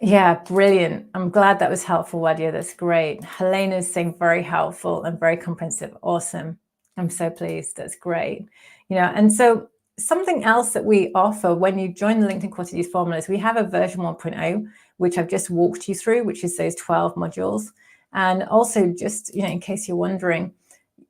yeah, brilliant. I'm glad that was helpful, Wadia. That's great. Helena's saying very helpful and very comprehensive. Awesome. I'm so pleased. That's great. And so something else that we offer when you join the LinkedIn Quantities formulas, we have a version 1.0, which I've just walked you through, which is those 12 modules. And also just, in case you're wondering,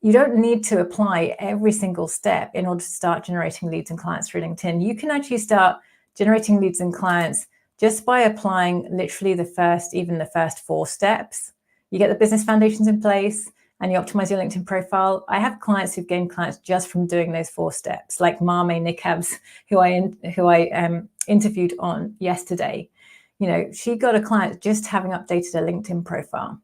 you don't need to apply every single step in order to start generating leads and clients through LinkedIn. You can actually start generating leads and clients just by applying literally the first 4 steps. You get the business foundations in place and you optimize your LinkedIn profile. I have clients who've gained clients just from doing those 4 steps, like Marme Nickabs, who I interviewed on yesterday. She got a client just having updated her LinkedIn profile.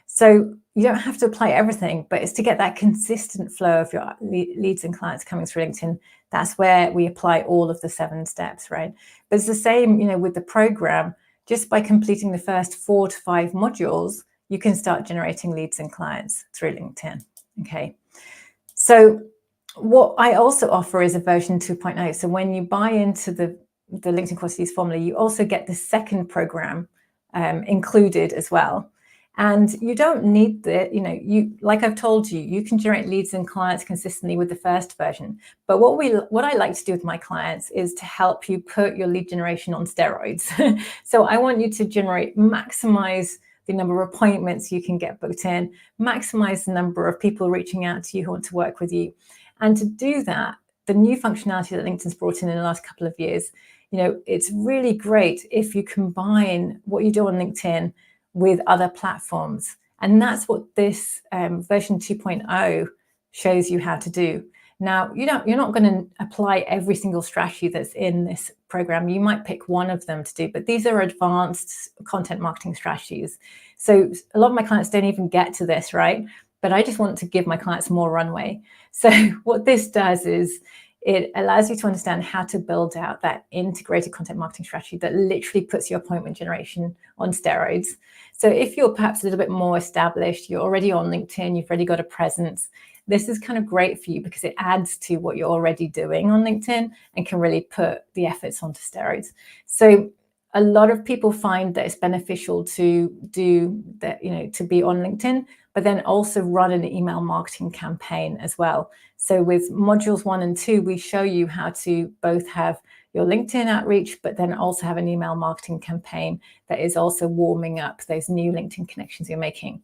So you don't have to apply everything, but it's to get that consistent flow of your leads and clients coming through LinkedIn. That's where we apply all of the 7 steps, right? But it's the same, with the program. Just by completing the first 4 to 5 modules, you can start generating leads and clients through LinkedIn. Okay. So what I also offer is a version 2.0. So when you buy into the LinkedIn Quantities formula, you also get the second program included as well. And you don't need like I've told you, you can generate leads and clients consistently with the first version. But what I like to do with my clients is to help you put your lead generation on steroids. So I want you to maximize the number of appointments you can get booked in, maximize the number of people reaching out to you who want to work with you. And to do that, the new functionality that LinkedIn's brought in the last couple of years, it's really great if you combine what you do on LinkedIn with other platforms. And that's what this version 2.0 shows you how to do. Now, you're not going to apply every single strategy that's in this program. You might pick one of them to do, but these are advanced content marketing strategies. So a lot of my clients don't even get to this, right? But I just want to give my clients more runway. So what this does is it allows you to understand how to build out that integrated content marketing strategy that literally puts your appointment generation on steroids. So if you're perhaps a little bit more established, you're already on LinkedIn, you've already got a presence, this is kind of great for you because it adds to what you're already doing on LinkedIn and can really put the efforts onto steroids. So a lot of people find that it's beneficial to do that, to be on LinkedIn, but then also run an email marketing campaign as well. So with modules 1 and 2, we show you how to both have your LinkedIn outreach, but then also have an email marketing campaign that is also warming up those new LinkedIn connections you're making.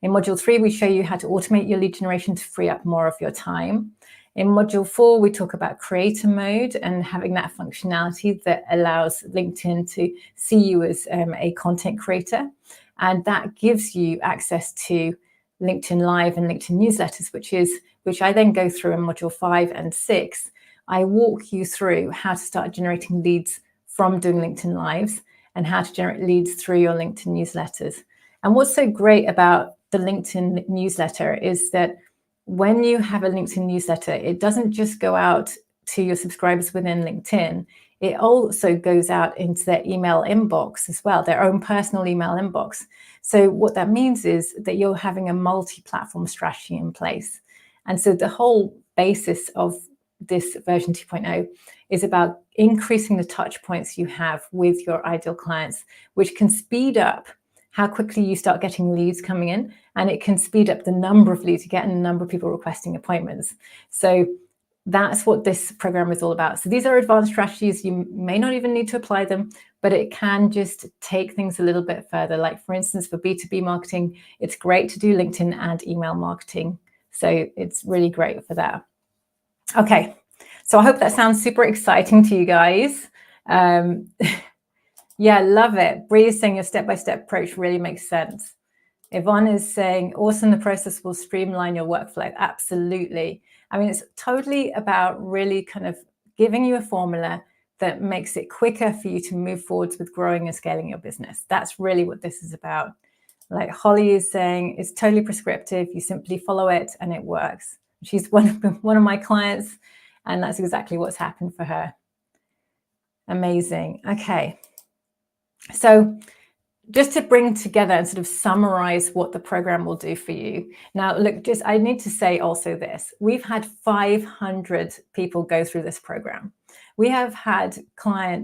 In module 3, we show you how to automate your lead generation to free up more of your time. In module 4, we talk about creator mode and having that functionality that allows LinkedIn to see you as a content creator. And that gives you access to LinkedIn Live and LinkedIn newsletters, which I then go through in module 5 and 6. I walk you through how to start generating leads from doing LinkedIn Lives and how to generate leads through your LinkedIn newsletters. And what's so great about the LinkedIn newsletter is that when you have a LinkedIn newsletter, it doesn't just go out to your subscribers within LinkedIn. It also goes out into their email inbox as well, their own personal email inbox. So what that means is that you're having a multi-platform strategy in place. And so the whole basis of this version 2.0 is about increasing the touch points you have with your ideal clients, which can speed up how quickly you start getting leads coming in, and it can speed up the number of leads you get and the number of people requesting appointments. So that's what this program is all about. So these are advanced strategies. You may not even need to apply them, but it can just take things a little bit further. Like for instance, for B2B marketing, it's great to do LinkedIn and email marketing So it's really great for that. Okay, so I hope that sounds super exciting to you guys. Yeah, love it. Bree is saying your step-by-step approach really makes sense. Yvonne is saying, awesome, the process will streamline your workflow. Absolutely. I mean, it's totally about really kind of giving you a formula that makes it quicker for you to move forwards with growing and scaling your business. That's really what this is about. Like Holly is saying, it's totally prescriptive. You simply follow it and it works. She's one of my clients, and that's exactly what's happened for her. Amazing. Okay. So just to bring together and sort of summarize what the program will do for you. Now, look, I need to say also this. We've had 500 people go through this program. We have had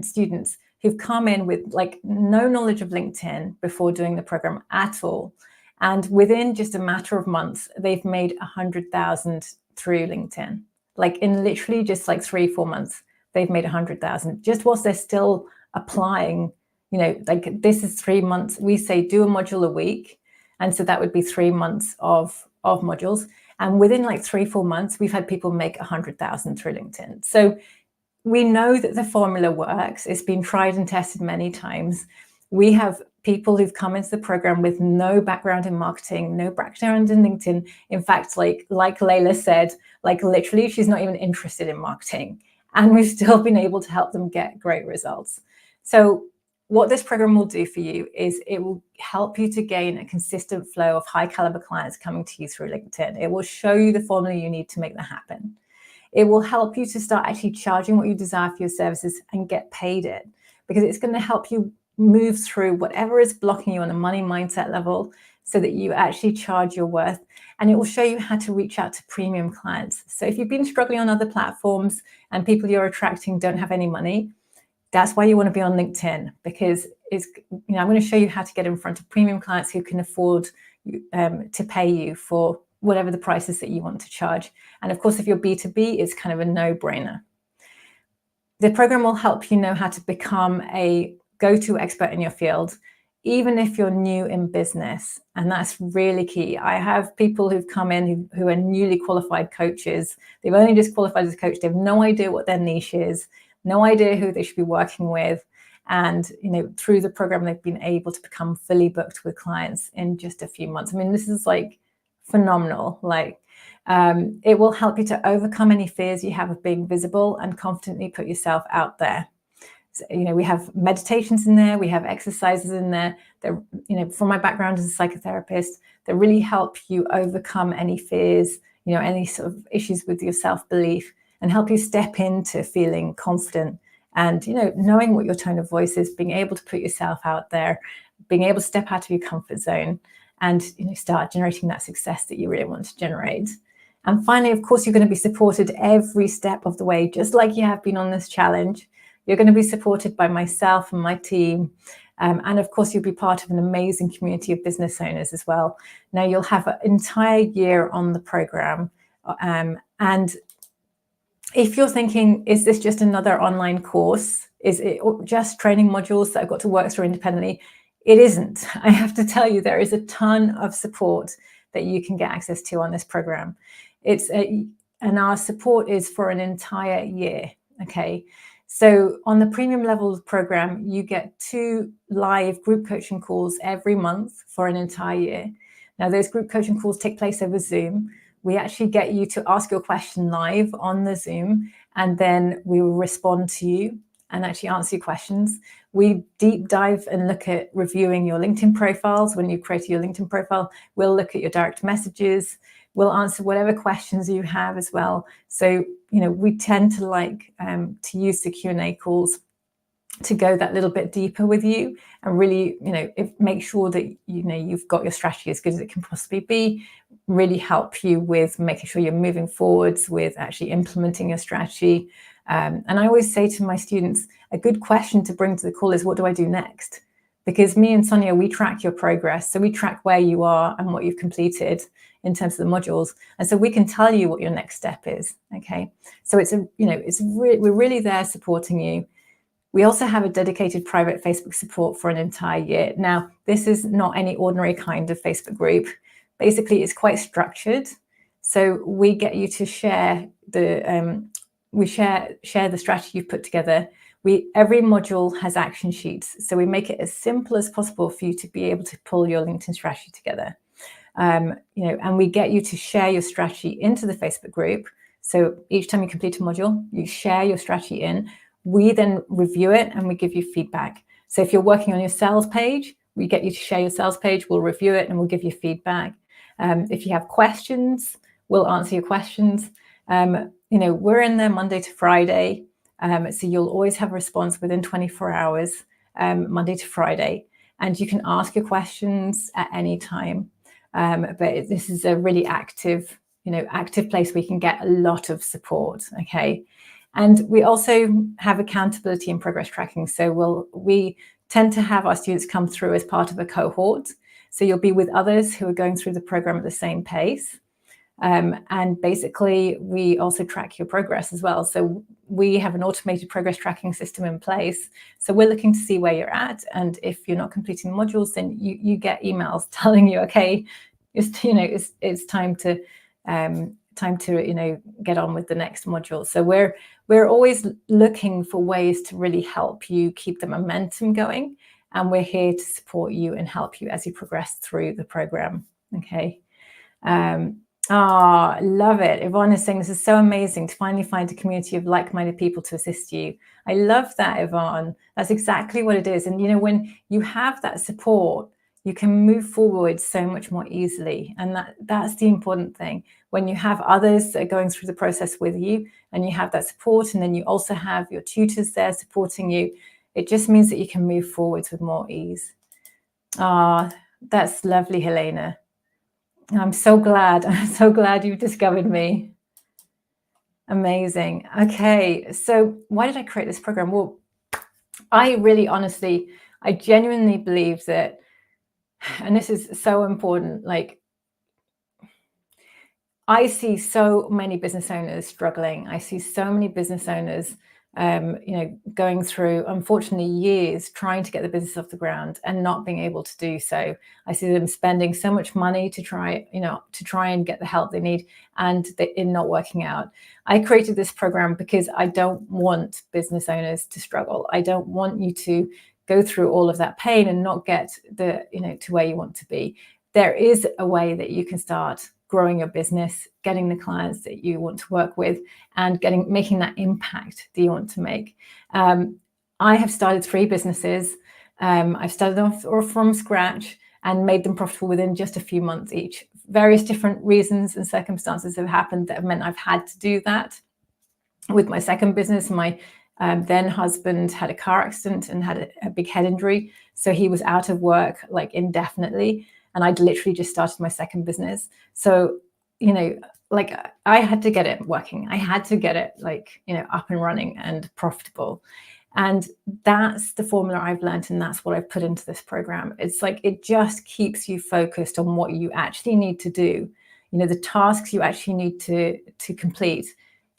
students who've come in with like no knowledge of LinkedIn before doing the program at all. And within just a matter of months, they've made 100,000 through LinkedIn. Like in literally just like 3-4 months, they've made 100,000 just whilst they're still applying. You know, like this is 3 months. We say do a module a week. And so that would be 3 months of modules. And within like 3-4 months, we've had people make 100,000 through LinkedIn. So we know that the formula works. It's been tried and tested many times. We have people who've come into the program with no background in marketing, no background in LinkedIn. In fact, like Layla said, like literally she's not even interested in marketing. And we've still been able to help them get great results. So what this program will do for you is it will help you to gain a consistent flow of high caliber clients coming to you through LinkedIn. It will show you the formula you need to make that happen. It will help you to start actually charging what you desire for your services and get paid it, because it's going to help you move through whatever is blocking you on a money mindset level so that you actually charge your worth. And it will show you how to reach out to premium clients. So if you've been struggling on other platforms and people you're attracting don't have any money, that's why you want to be on LinkedIn, because it's, I'm going to show you how to get in front of premium clients who can afford to pay you for whatever the prices that you want to charge. And of course, if you're B2B, it's kind of a no-brainer. The program will help you know how to become a go-to expert in your field, even if you're new in business. And that's really key. I have people who've come in who are newly qualified coaches. They've only just qualified as a coach. They have no idea what their niche is, no idea who they should be working with. And, through the program, they've been able to become fully booked with clients in just a few months. I mean, this is like phenomenal. It will help you to overcome any fears you have of being visible and confidently put yourself out there. So, we have meditations in there, we have exercises in there that, from my background as a psychotherapist, that really help you overcome any fears, any sort of issues with your self-belief, and help you step into feeling confident and, knowing what your tone of voice is, being able to put yourself out there, being able to step out of your comfort zone and, start generating that success that you really want to generate. And finally, of course, you're going to be supported every step of the way, just like you have been on this challenge. You're going to be supported by myself and my team. And of course, you'll be part of an amazing community of business owners as well. Now, you'll have an entire year on the program. And if you're thinking, is this just another online course? Is it just training modules that I've got to work through independently? It isn't. I have to tell you, there is a ton of support that you can get access to on this program. And our support is for an entire year, okay? So on the premium level program, you get 2 live group coaching calls every month for an entire year. Now, those group coaching calls take place over Zoom. We actually get you to ask your question live on the Zoom, and then we will respond to you and actually answer your questions. We deep dive and look at reviewing your LinkedIn profiles. When you create your LinkedIn profile, we'll look at your direct messages. We'll answer whatever questions you have as well. So, we tend to like to use the Q&A calls to go that little bit deeper with you and really, make sure that, you've got your strategy as good as it can possibly be, really help you with making sure you're moving forwards with actually implementing your strategy. And I always say to my students, a good question to bring to the call is, what do I do next? Because me and Sonia, we track your progress. So we track where you are and what you've completed in terms of the modules. And so we can tell you what your next step is, okay? So we're really there supporting you. We also have a dedicated private Facebook support for an entire year. Now, this is not any ordinary kind of Facebook group. Basically, it's quite structured. So we get you to share the share the strategy you've put together. Every module has action sheets, so we make it as simple as possible for you to be able to pull your LinkedIn strategy together. And we get you to share your strategy into the Facebook group. So each time you complete a module, you share your strategy in. We then review it and we give you feedback. So if you're working on your sales page, we get you to share your sales page. We'll review it and we'll give you feedback. If you have questions, we'll answer your questions. We're in there Monday to Friday. So you'll always have a response within 24 hours, Monday to Friday. And you can ask your questions at any time. But this is a really active place where you can get a lot of support. Okay. And we also have accountability and progress tracking. So we tend to have our students come through as part of a cohort. So you'll be with others who are going through the program at the same pace. And basically, we also track your progress as well. So we have an automated progress tracking system in place. So we're looking to see where you're at. And if you're not completing the modules, then you get emails telling you, okay, it's time to get on with the next module. So we're always looking for ways to really help you keep the momentum going. And we're here to support you and help you as you progress through the program. Okay. Love it. Yvonne is saying this is so amazing to finally find a community of like-minded people to assist you. I love that, Yvonne. That's exactly what it is. And when you have that support, you can move forward so much more easily. And that's the important thing. When you have others that are going through the process with you and you have that support, and then you also have your tutors there supporting you, it just means that you can move forwards with more ease. That's lovely, Helena. I'm so glad. I'm so glad you've discovered me. Amazing. Okay, so why did I create this program? Well, I genuinely believe that, and this is so important, like, I see so many business owners struggling. I see so many business owners going through, unfortunately, years trying to get the business off the ground and not being able to do so. I see them spending so much money to try and get the help they need, and it not working out. I created this program because I don't want business owners to struggle. I don't want you to go through all of that pain and not get to where you want to be. There is a way that you can start growing your business, getting the clients that you want to work with, and making that impact that you want to make. I have started 3 businesses. I've started off from scratch and made them profitable within just a few months each. Various different reasons and circumstances have happened that have meant I've had to do that. With my second business, my then husband had a car accident and had a big head injury. So he was out of work like indefinitely. And I'd literally just started my second business. So, I had to get it working. I had to get it up and running and profitable. And that's the formula I've learned. And that's what I've put into this program. It's like, it just keeps you focused on what you actually need to do, the tasks you actually need to complete,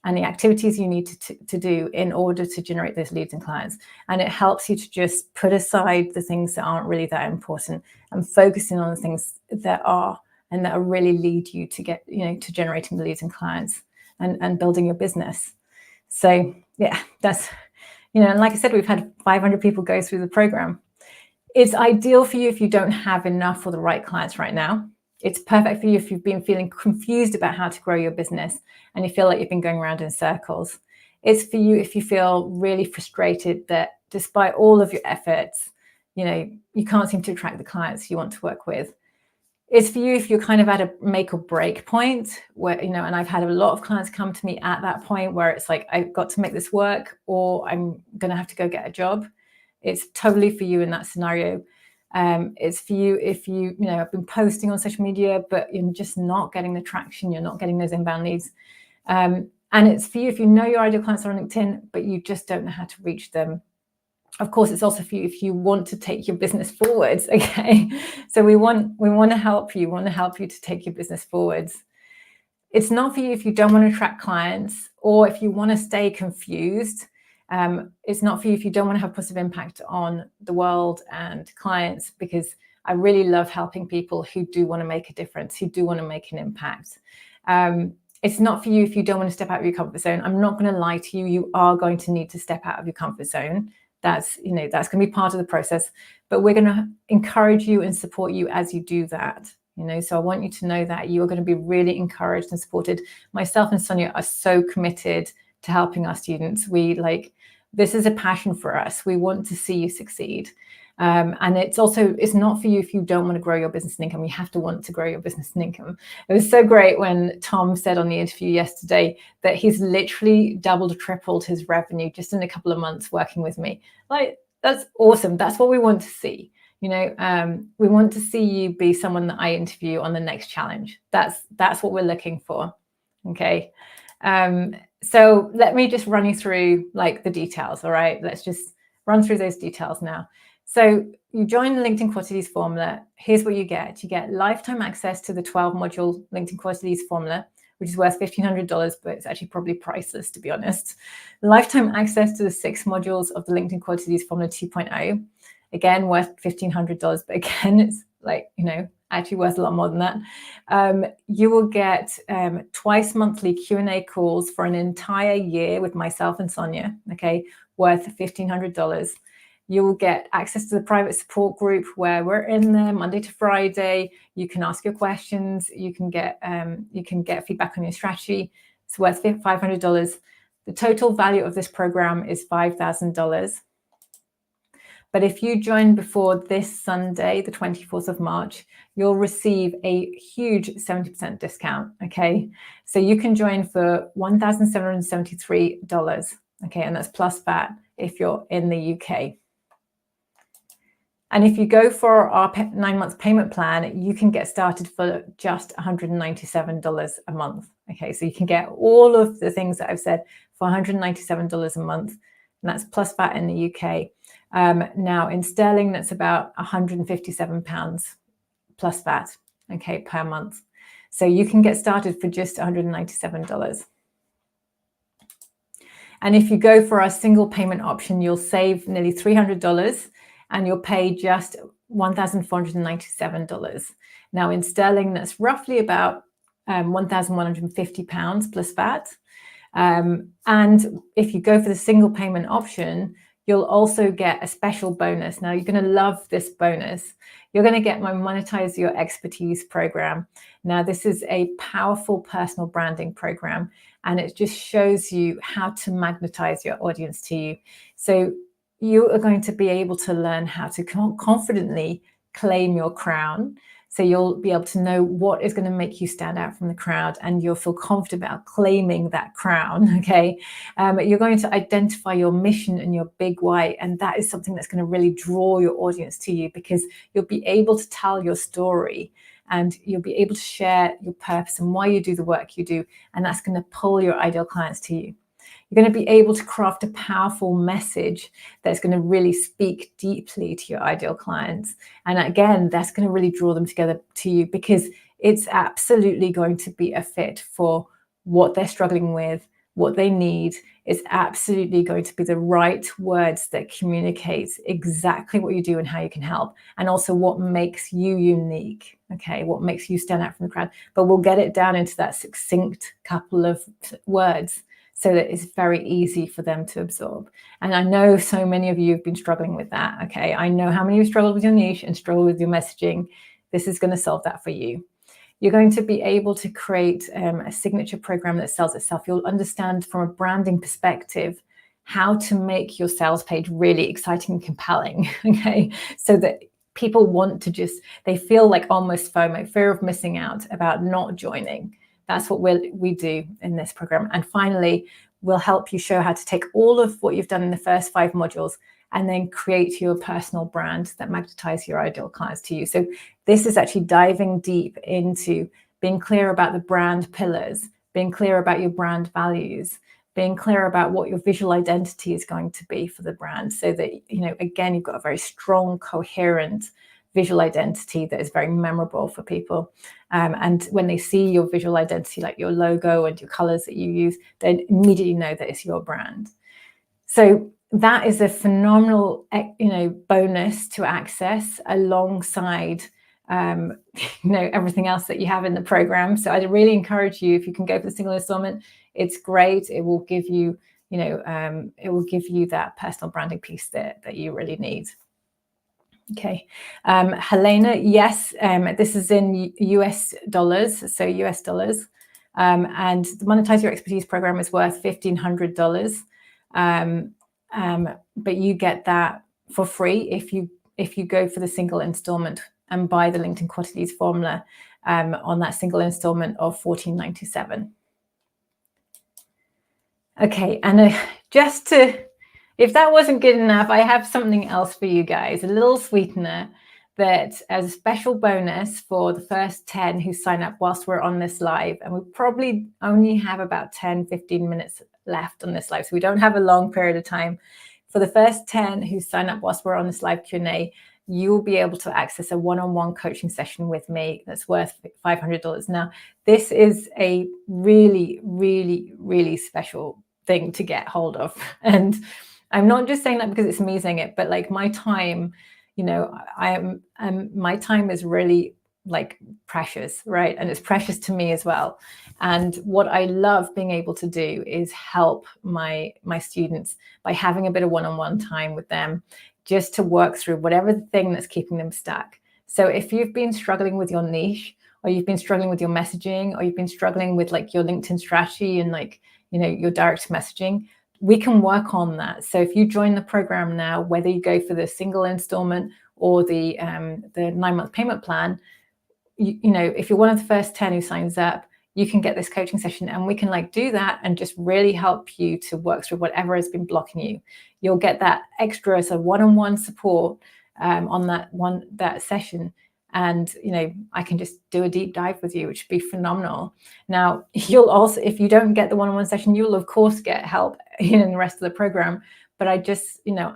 and the activities you need to do in order to generate those leads and clients. And it helps you to just put aside the things that aren't really that important and focusing on the things that are, and that really lead you to get, to generating the leads and clients and building your business. So yeah, that's, and like I said, we've had 500 people go through the program. It's ideal for you if you don't have enough for the right clients right now. It's perfect for you if you've been feeling confused about how to grow your business and you feel like you've been going around in circles. It's for you if you feel really frustrated that despite all of your efforts, you can't seem to attract the clients you want to work with. It's for you if you're kind of at a make or break point where, and I've had a lot of clients come to me at that point where it's like, I've got to make this work or I'm going to have to go get a job. It's totally for you in that scenario. It's for you if you have been posting on social media, but you're just not getting the traction, you're not getting those inbound leads. And it's for you if you know your ideal clients are on LinkedIn, but you just don't know how to reach them. Of course, it's also for you if you want to take your business forwards. Okay, so we want to help you. We want to help you to take your business forwards. It's not for you if you don't want to attract clients or if you want to stay confused. It's not for you if you don't want to have positive impact on the world and clients, because I really love helping people who do want to make a difference, who do want to make an impact. It's not for you if you don't want to step out of your comfort zone. I'm not going to lie to you. You are going to need to step out of your comfort zone. That's going to be part of the process, but we're going to encourage you and support you as you do that. So I want you to know that you are going to be really encouraged and supported. Myself and Sonia are so committed to helping our students. This is a passion for us. We want to see you succeed. And it's not for you if you don't want to grow your business and income. You have to want to grow your business and income. It was so great when Tom said on the interview yesterday that he's literally doubled or tripled his revenue just in a couple of months working with me. That's awesome. That's what we want to see. We want to see you be someone that I interview on the next challenge. That's what we're looking for. Okay. So let me just run you through the details. All right. Let's just run through those details now. So you join the LinkedIn Qualities formula. Here's what you get. You get lifetime access to the 12-module LinkedIn Qualities formula, which is worth $1,500, but it's actually probably priceless, to be honest. Lifetime access to the 6 modules of the LinkedIn Qualities formula 2.0, again, worth $1,500, but again, it's actually worth a lot more than that. You will get twice monthly Q&A calls for an entire year with myself and Sonia, okay, worth $1,500. You will get access to the private support group where we're in there Monday to Friday. You can ask your questions. You can get feedback on your strategy. It's worth $500. The total value of this program is $5,000. But if you join before this Sunday, the 24th of March, you'll receive a huge 70% discount, okay? So you can join for $1,773, okay? And that's plus VAT if you're in the UK. And if you go for our 9-month payment plan, you can get started for just $197 a month, okay? So you can get all of the things that I've said for $197 a month, and that's plus VAT in the UK. Now in sterling, that's about £157 plus VAT, okay, per month. So you can get started for just $197. And if you go for our single payment option, you'll save nearly $300 and you'll pay just $1,497. Now in sterling, that's roughly about £1,150 plus VAT. And if you go for the single payment option, you'll also get a special bonus. Now you're going to love this bonus. You're going to get my Monetize Your Expertise program. Now this is a powerful personal branding program, and it just shows you how to magnetize your audience to you. So you are going to be able to learn how to confidently claim your crown. So you'll be able to know what is going to make you stand out from the crowd, and you'll feel confident about claiming that crown, okay? You're going to identify your mission and your big why, and that is something that's going to really draw your audience to you, because you'll be able to tell your story and you'll be able to share your purpose and why you do the work you do, and that's going to pull your ideal clients to you. You're going to be able to craft a powerful message that's going to really speak deeply to your ideal clients. And again, that's going to really draw them together to you, because it's absolutely going to be a fit for what they're struggling with, what they need. It's absolutely going to be the right words that communicate exactly what you do and how you can help, and also what makes you unique, okay? What makes you stand out from the crowd. But we'll get it down into that succinct couple of words, so that it's very easy for them to absorb. And I know so many of you have been struggling with that, okay? I know how many of you struggled with your niche and struggle with your messaging. This is going to solve that for you. You're going to be able to create a signature program that sells itself. You'll understand from a branding perspective how to make your sales page really exciting and compelling, okay? So that people want to they feel like almost FOMO, fear of missing out, about not joining. That's what we do in this program. And finally, we'll help you show how to take all of what you've done in the first 5 modules and then create your personal brand that magnetizes your ideal clients to you. So this is actually diving deep into being clear about the brand pillars, being clear about your brand values, being clear about what your visual identity is going to be for the brand, so that, again, you've got a very strong, coherent visual identity that is very memorable for people. And when they see your visual identity, like your logo and your colors that you use, they immediately know that it's your brand. So that is a phenomenal, bonus to access alongside everything else that you have in the program. So I'd really encourage you, if you can go for the single installment, it's great. It will give you, that personal branding piece that you really need. Okay, Helena, yes, this is in US dollars, so US dollars, and the Monetize Your Expertise program is worth $1,500, but you get that for free if you go for the single installment and buy the LinkedIn Quantities formula on that single installment of $14.97. Okay, and if that wasn't good enough, I have something else for you guys, a little sweetener that as a special bonus for the first 10 who sign up whilst we're on this live. And we probably only have about 10-15 minutes left on this live, so we don't have a long period of time. For the first 10 who sign up whilst we're on this live Q&A, you'll be able to access a one-on-one coaching session with me that's worth $500. Now, this is a really, really, really special thing to get hold of. And I'm not just saying that because it's me saying it, but like my time, my time is really like precious, right? And it's precious to me as well. And what I love being able to do is help my students by having a bit of one-on-one time with them, just to work through whatever thing that's keeping them stuck. So if you've been struggling with your niche, or you've been struggling with your messaging, or you've been struggling with like your LinkedIn strategy and like, your direct messaging, we can work on that. So if you join the program now, whether you go for the single installment or the 9-month payment plan, if you're one of the first 10 who signs up, you can get this coaching session, and we can like do that and just really help you to work through whatever has been blocking you. You'll get that extra one-on-one support on that session. And, I can just do a deep dive with you, which would be phenomenal. Now, you'll also, if you don't get the one-on-one session, you'll of course get help in the rest of the program. But I just know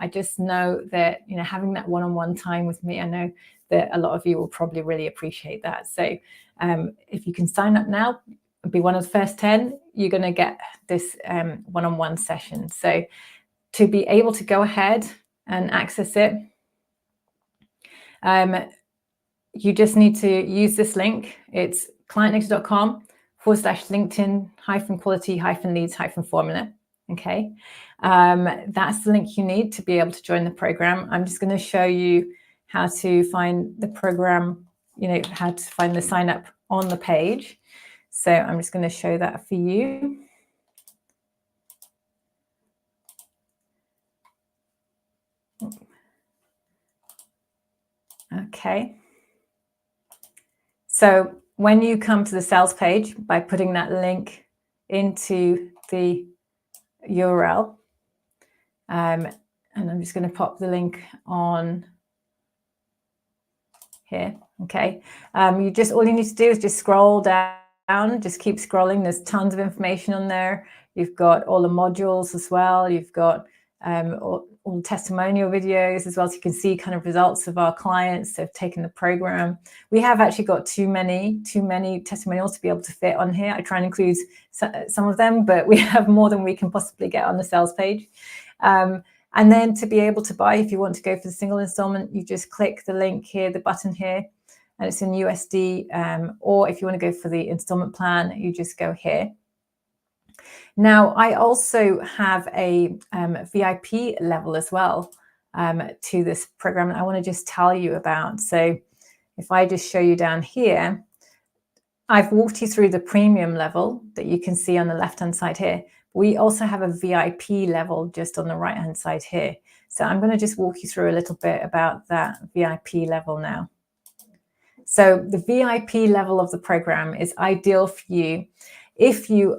that, having that one-on-one time with me, I know that a lot of you will probably really appreciate that. So if you can sign up now, be one of the first 10, you're going to get this one-on-one session. So to be able to go ahead and access it, you just need to use this link. It's clientnexus.com/LinkedIn-quality-leads-formula. Okay. That's the link you need to be able to join the program. I'm just going to show you how to find the program, how to find the sign up on the page. So I'm just going to show that for you. Okay. So when you come to the sales page, by putting that link into the URL, and I'm just going to pop the link on here. Okay. All you need to do is just scroll down, just keep scrolling. There's tons of information on there. You've got all the modules as well. You've got all testimonial videos as well, so you can see kind of results of our clients that have taken the program. We have actually got too many testimonials to be able to fit on here. I try and include some of them, but we have more than we can possibly get on the sales page. And then to be able to buy, if you want to go for the single installment, you just click the link here, the button here, and it's in USD. Or if you want to go for the installment plan, you just go here. Now, I also have a VIP level as well to this program I want to just tell you about. So if I just show you down here, I've walked you through the premium level that you can see on the left-hand side here. We also have a VIP level just on the right-hand side here. So I'm going to just walk you through a little bit about that VIP level now. So the VIP level of the program is ideal for you if you're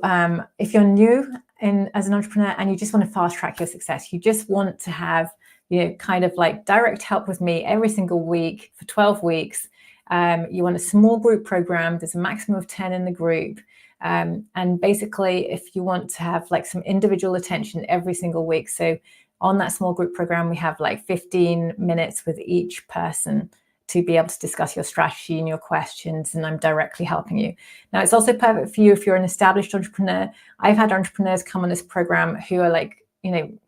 new as an entrepreneur and you just want to fast track your success. You just want to have kind of like direct help with me every single week for 12 weeks. You want a small group program. There's a maximum of 10 in the group. And basically, if you want to have like some individual attention every single week. So on that small group program, we have like 15 minutes with each person to be able to discuss your strategy and your questions, and I'm directly helping you. Now, it's also perfect for you if you're an established entrepreneur. I've had entrepreneurs come on this program who are like,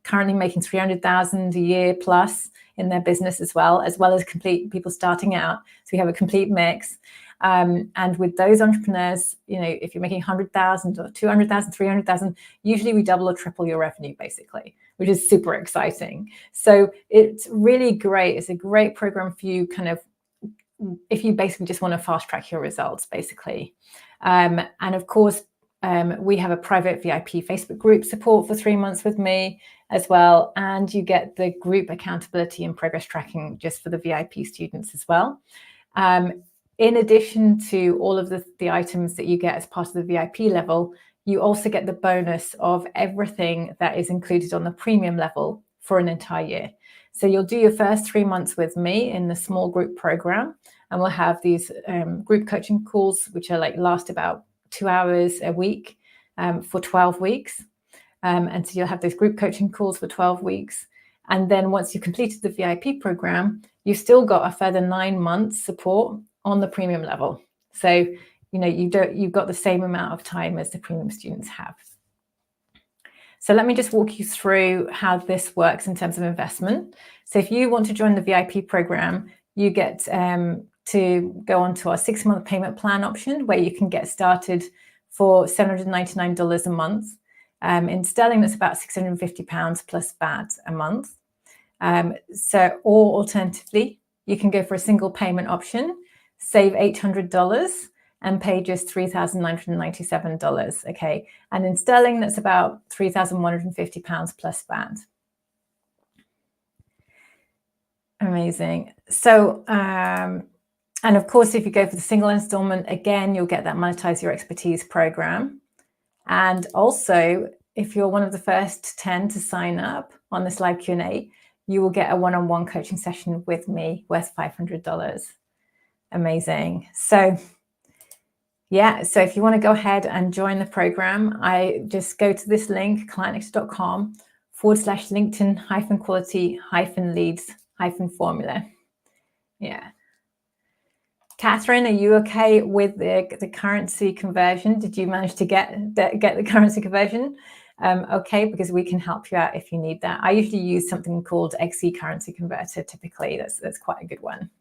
currently making 300,000 a year plus in their business as well as complete people starting out. So we have a complete mix. And with those entrepreneurs, if you're making 100,000 or 200,000, 300,000, usually we double or triple your revenue, basically, which is super exciting. So it's really great. It's a great program for you, kind of, if you basically just want to fast track your results, basically. And of course, we have a private VIP Facebook group support for 3 months with me as well. And you get the group accountability and progress tracking just for the VIP students as well. In addition to all of the items that you get as part of the VIP level, you also get the bonus of everything that is included on the premium level for an entire year. So you'll do your first 3 months with me in the small group program, and we'll have these group coaching calls, which are last about 2 hours a week for 12 weeks. And so you'll have those group coaching calls for 12 weeks. And then once you've completed the VIP program, you've still got a further 9 months support on the premium level. So, you've got the same amount of time as the premium students have. So let me just walk you through how this works in terms of investment. So if you want to join the VIP program, you get to go onto our 6-month payment plan option, where you can get started for $799 a month. In sterling, that's about £650 plus VAT a month. Or alternatively, you can go for a single payment option, save $800 and pay just $3,997, okay? And in sterling, that's about £3,150 plus VAT. Amazing. So, and of course, if you go for the single installment, again, you'll get that Monetize Your Expertise program. And also, if you're one of the first 10 to sign up on this live Q&A, you will get a one-on-one coaching session with me worth $500. Amazing. So yeah, so if you want to go ahead and join the program, I just go to this link, clientnext.com/LinkedIn-quality-leads-formula. Yeah. Catherine, are you okay with the currency conversion? Did you manage to get the currency conversion? Okay, because we can help you out if you need that. I usually use something called XE Currency Converter. Typically, that's quite a good one.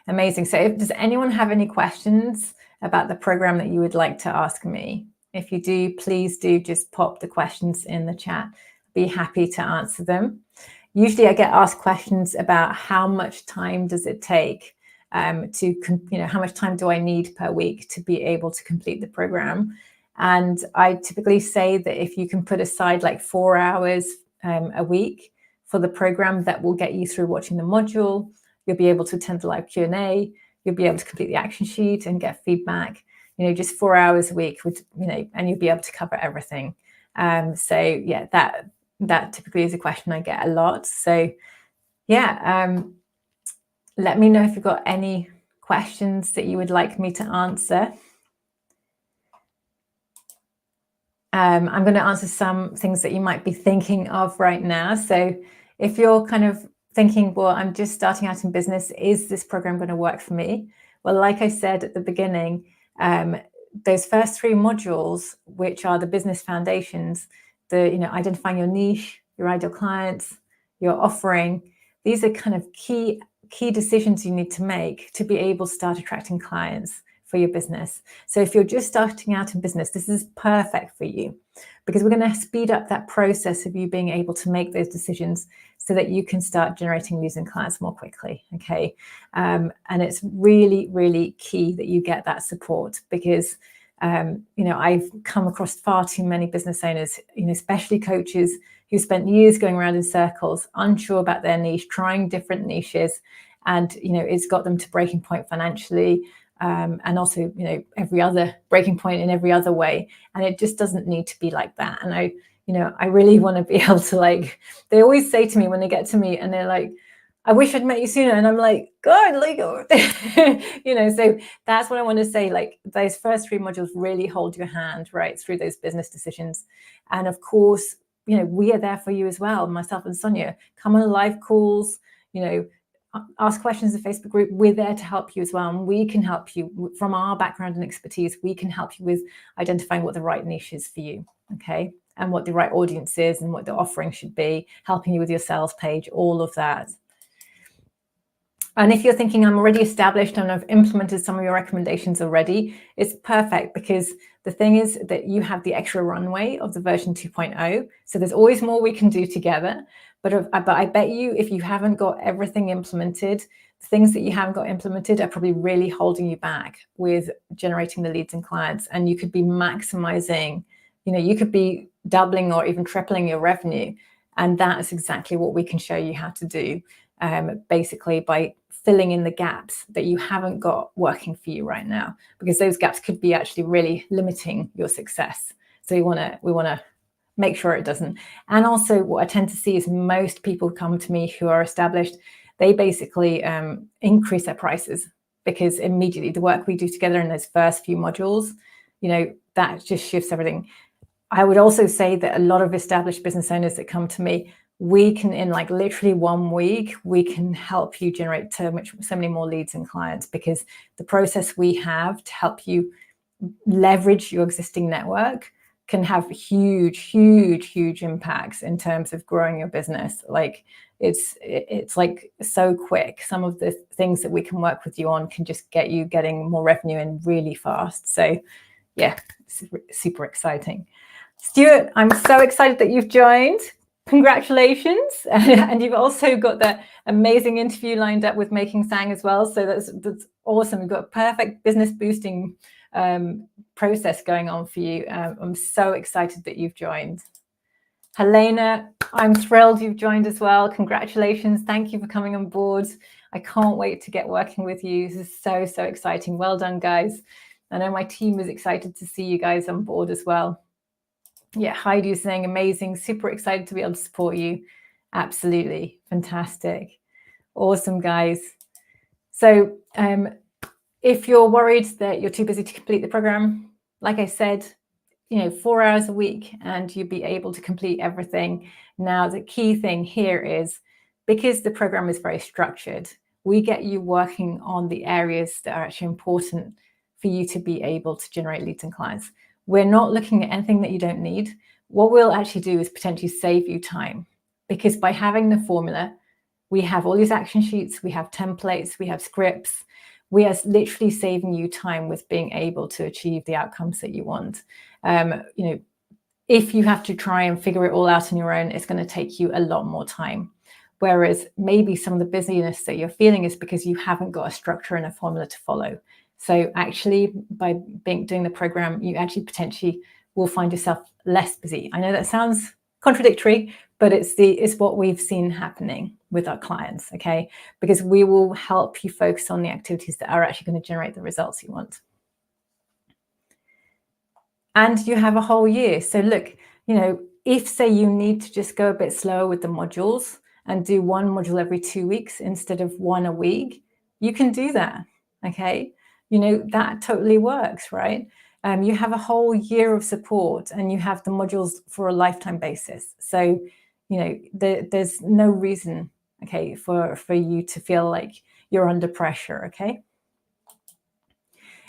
Amazing. So does anyone have any questions about the program that you would like to ask me? If you do, please do just pop the questions in the chat. Be happy to answer them. Usually I get asked questions about how much time does it take how much time do I need per week to be able to complete the program? And I typically say that if you can put aside 4 hours a week for the program, that will get you through watching the module. You'll be able to attend the live Q&A. You'll be able to complete the action sheet and get feedback. Just 4 hours a week would, and you'll be able to cover everything. So yeah, that typically is a question I get a lot. So yeah, let me know if you've got any questions that you would like me to answer. I'm going to answer some things that you might be thinking of right now. So if you're kind of thinking, well, I'm just starting out in business, is this program going to work for me? Well, like I said at the beginning, those first 3 modules, which are the business foundations, identifying your niche, your ideal clients, your offering, these are kind of key decisions you need to make to be able to start attracting clients for your business. So if you're just starting out in business, this is perfect for you, because we're going to speed up that process of you being able to make those decisions so that you can start generating leads and clients more quickly. Okay. And it's really, really key that you get that support, because I've come across far too many business owners, especially coaches, who spent years going around in circles, unsure about their niche, trying different niches, and it's got them to breaking point financially, and also every other breaking point in every other way, and it just doesn't need to be like that. And I really want to be able to, they always say to me when they get to me and they're like, I wish I'd met you sooner. And I'm like, God, so that's what I want to say. Those first 3 modules really hold your hand right through those business decisions. And of course, we are there for you as well. Myself and Sonia, come on live calls, ask questions in the Facebook group. We're there to help you as well. And we can help you from our background and expertise. We can help you with identifying what the right niche is for you. Okay. and what the right audience is and what the offering should be, helping you with your sales page, all of that. And if you're thinking, I'm already established and I've implemented some of your recommendations already, it's perfect, because the thing is that you have the extra runway of the version 2.0. So there's always more we can do together. But I bet you, if you haven't got everything implemented, the things that you haven't got implemented are probably really holding you back with generating the leads and clients. And you could be maximizing, you could be doubling or even tripling your revenue. And that's exactly what we can show you how to do, basically by filling in the gaps that you haven't got working for you right now, because those gaps could be actually really limiting your success. So we want to make sure it doesn't. And also what I tend to see is most people come to me who are established, they basically increase their prices, because immediately the work we do together in those first few modules, that just shifts everything. I would also say that a lot of established business owners that come to me, we can, in like literally 1 week, we can help you generate so many more leads and clients, because the process we have to help you leverage your existing network can have huge impacts in terms of growing your business. Like it's like so quick. Some of the things that we can work with you on can just get you getting more revenue in really fast. So yeah, super exciting. Stuart, I'm so excited that you've joined. Congratulations. And you've also got that amazing interview lined up with Making Sang as well. So that's awesome. We've got a perfect business boosting process going on for you. I'm so excited that you've joined. Helena, I'm thrilled you've joined as well. Congratulations. Thank you for coming on board. I can't wait to get working with you. This is so exciting. Well done, guys. I know my team is excited to see you guys on board as well. Yeah, Heidi is saying amazing, super excited to be able to support you. Absolutely fantastic. Awesome, guys. So if you're worried that you're too busy to complete the program, like I said, 4 hours a week and you'll be able to complete everything. Now, the key thing here is, because the program is very structured, we get you working on the areas that are actually important for you to be able to generate leads and clients. We're not looking at anything that you don't need. What we'll actually do is potentially save you time, because by having the formula, we have all these action sheets, we have templates, we have scripts. We are literally saving you time with being able to achieve the outcomes that you want. If you have to try and figure it all out on your own, it's going to take you a lot more time. Whereas maybe some of the busyness that you're feeling is because you haven't got a structure and a formula to follow. So actually, by doing the program, you actually potentially will find yourself less busy. I know that sounds contradictory, but it's what we've seen happening with our clients, okay? Because we will help you focus on the activities that are actually going to generate the results you want. And you have a whole year. So look, if say you need to just go a bit slower with the modules and do 1 module every 2 weeks instead of 1 a week, you can do that, okay? That totally works, right? You have a whole year of support and you have the modules for a lifetime basis. So, there's no reason, okay, for you to feel like you're under pressure, okay?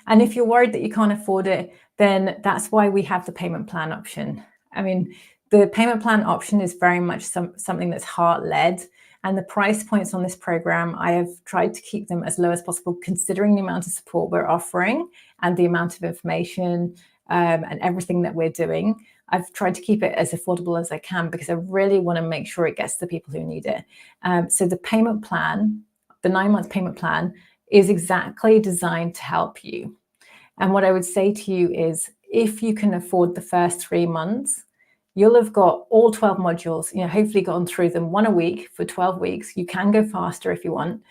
And if you're worried that you can't afford it, then that's why we have the payment plan option. I mean, the payment plan option is very much something that's heart-led. And the price points on this program, I have tried to keep them as low as possible, considering the amount of support we're offering and the amount of information and everything that we're doing. I've tried to keep it as affordable as I can, because I really want to make sure it gets to the people who need it. So the payment plan, the 9-month payment plan, is exactly designed to help you. And what I would say to you is, if you can afford the first 3 months, you'll have got all 12 modules, hopefully gone through them 1 a week for 12 weeks. You can go faster if you want,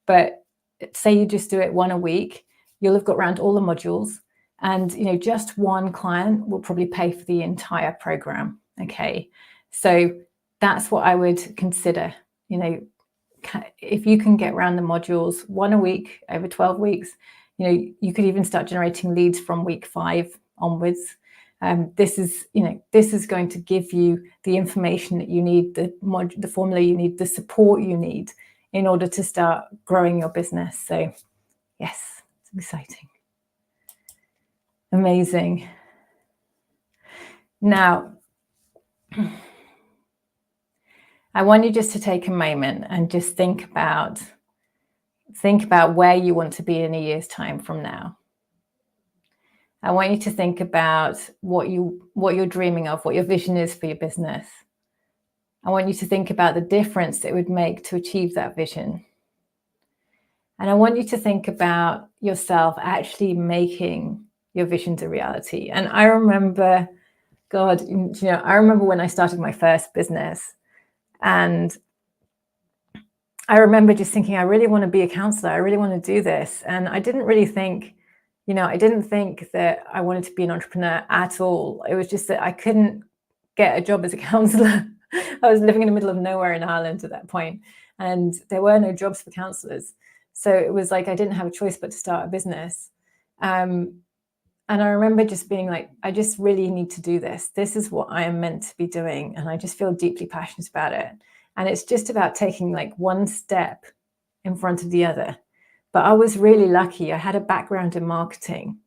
but say you just do it 1 a week, you'll have got around all the modules, and just 1 client will probably pay for the entire program, okay? So that's what I would consider. If you can get around the modules 1 a week over 12 weeks, you could even start generating leads from week 5 onwards. This is going to give you the information that you need, the formula you need, the support you need in order to start growing your business. So yes, it's exciting. Amazing. Now, I want you just to take a moment and just think about where you want to be in a year's time from now. I want you to think about what you're dreaming of, what your vision is for your business. I want you to think about the difference it would make to achieve that vision. And I want you to think about yourself actually making your visions a reality. And I remember, God, I remember when I started my first business, and I remember just thinking, I really want to be a counselor. I really want to do this. And I didn't really think, I didn't think that I wanted to be an entrepreneur at all. It was just that I couldn't get a job as a counselor. I was living in the middle of nowhere in Ireland at that point, and there were no jobs for counselors. So it was like I didn't have a choice but to start a business. And I remember just being like, I just really need to do this. This is what I am meant to be doing. And I just feel deeply passionate about it. And it's just about taking like one step in front of the other. But I was really lucky. I had a background in marketing.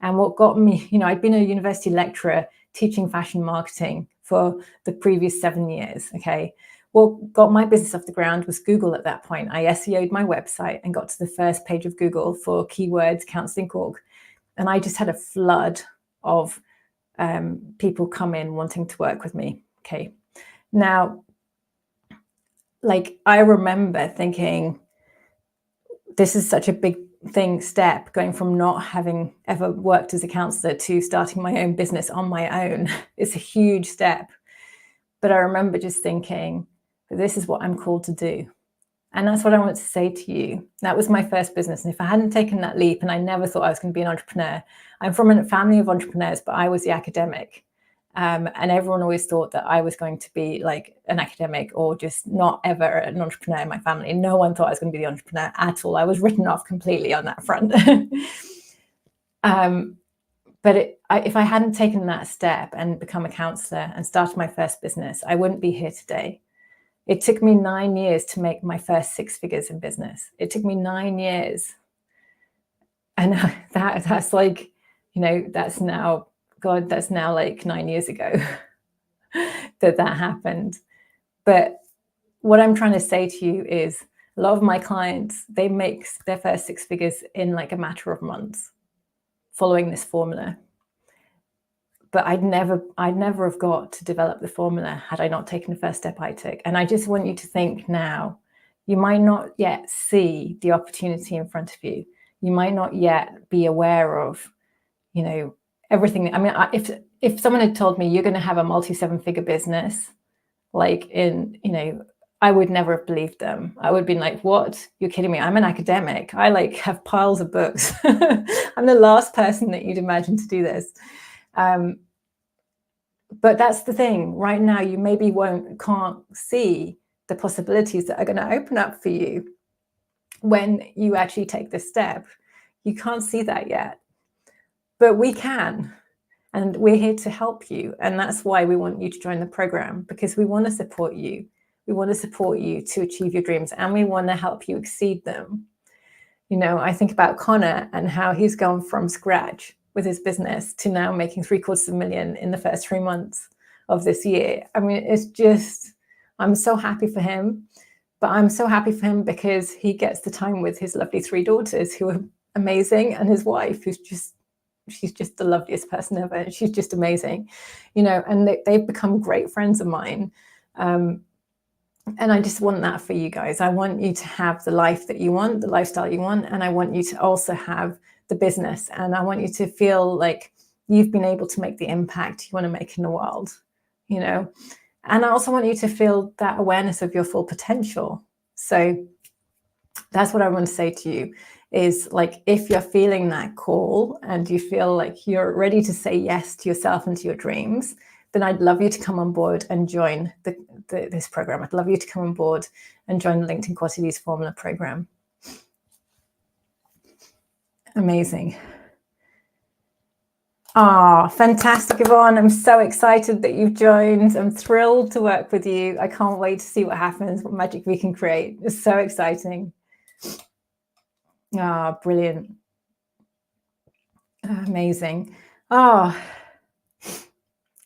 And what got me, I'd been a university lecturer teaching fashion marketing for the previous 7 years. Okay. What got my business off the ground was Google at that point. I SEO'd my website and got to the first page of Google for keywords counseling Cork. And I just had a flood of people come in wanting to work with me. Okay. Now, like, I remember thinking, this is such a big step, going from not having ever worked as a counselor to starting my own business on my own. It's a huge step. But I remember just thinking, this is what I'm called to do. And that's what I want to say to you. That was my first business. And if I hadn't taken that leap, and I never thought I was going to be an entrepreneur, I'm from a family of entrepreneurs, but I was the academic. And everyone always thought that I was going to be like an academic or just not ever an entrepreneur in my family. No one thought I was going to be the entrepreneur at all. I was written off completely on that front. But if I hadn't taken that step and become a counselor and started my first business, I wouldn't be here today. It took me 9 years to make my first 6 figures in business. It took me 9 years. And that's like, that's now like 9 years ago that happened. But what I'm trying to say to you is a lot of my clients, they make their first 6 figures in like a matter of months following this formula. But I'd never have got to develop the formula had I not taken the first step I took. And I just want you to think now, you might not yet see the opportunity in front of you. You might not yet be aware of, everything. I mean, if someone had told me you're going to have a multi-7-figure business, like I would never have believed them. I would have been like, what? You're kidding me. I'm an academic. I like have piles of books. I'm the last person that you'd imagine to do this. But that's the thing. Right now, you maybe can't see the possibilities that are going to open up for you when you actually take this step. You can't see that yet, but we can, and we're here to help you. And that's why we want you to join the program, because we want to support you. We want to support you to achieve your dreams, and we want to help you exceed them. I think about Connor and how he's gone from scratch with his business to now making $750,000 in the first 3 months of this year. I mean, it's just, I'm so happy for him, but I'm so happy for him because he gets the time with his lovely 3 daughters who are amazing, and his wife she's just the loveliest person ever. She's just amazing, and they've become great friends of mine. And I just want that for you guys. I want you to have the life that you want, the lifestyle you want, and I want you to also have the business. And I want you to feel like you've been able to make the impact you want to make in the world, And I also want you to feel that awareness of your full potential. So that's what I want to say to you is, like, if you're feeling that call and you feel like you're ready to say yes to yourself and to your dreams, then I'd love you to come on board and join this program. I'd love you to come on board and join the LinkedIn Quantities Formula program. Amazing. Fantastic, Yvonne. I'm so excited that you've joined. I'm thrilled to work with you. I can't wait to see what happens, what magic we can create. It's so exciting. Brilliant. Amazing.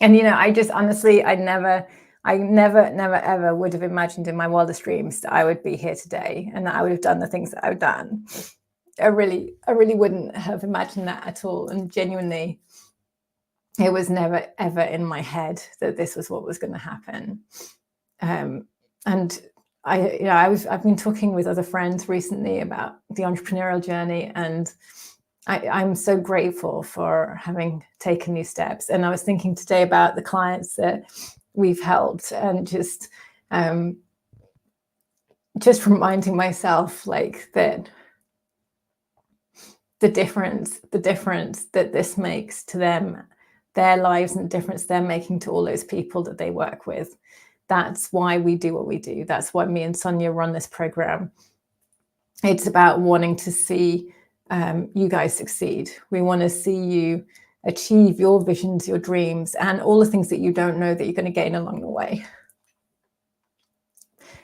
And, you know, I just honestly, I never ever would have imagined in my wildest dreams that I would be here today and that I would have done the things that I've done. I really wouldn't have imagined that at all. And genuinely, it was never ever in my head that this was what was going to happen. And I've been talking with other friends recently about the entrepreneurial journey, and I'm so grateful for having taken these steps. And I was thinking today about the clients that we've helped, and just reminding myself, like, that the difference that this makes to them, their lives, and the difference they're making to all those people that they work with. That's why we do what we do. That's why me and Sonia run this program. It's about wanting to see you guys succeed. We want to see you achieve your visions, your dreams, and all the things that you don't know that you're going to gain along the way.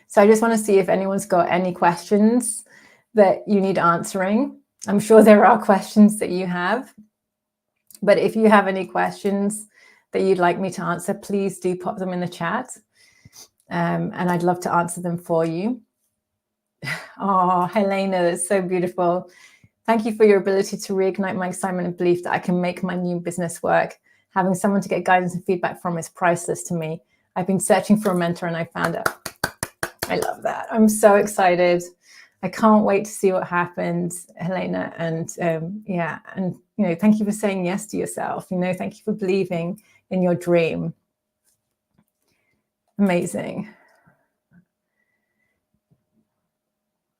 So I just want to see if anyone's got any questions that you need answering. I'm sure there are questions that you have, but if you have any questions that you'd like me to answer, please do pop them in the chat. And I'd love to answer them for you. Oh, Helena, that's so beautiful. Thank you for your ability to reignite my excitement and belief that I can make my new business work. Having someone to get guidance and feedback from is priceless to me. I've been searching for a mentor and I found it. I love that. I'm so excited. I can't wait to see what happens, Helena. And yeah, and you know, thank you for saying yes to yourself. You know, thank you for believing in your dream. Amazing.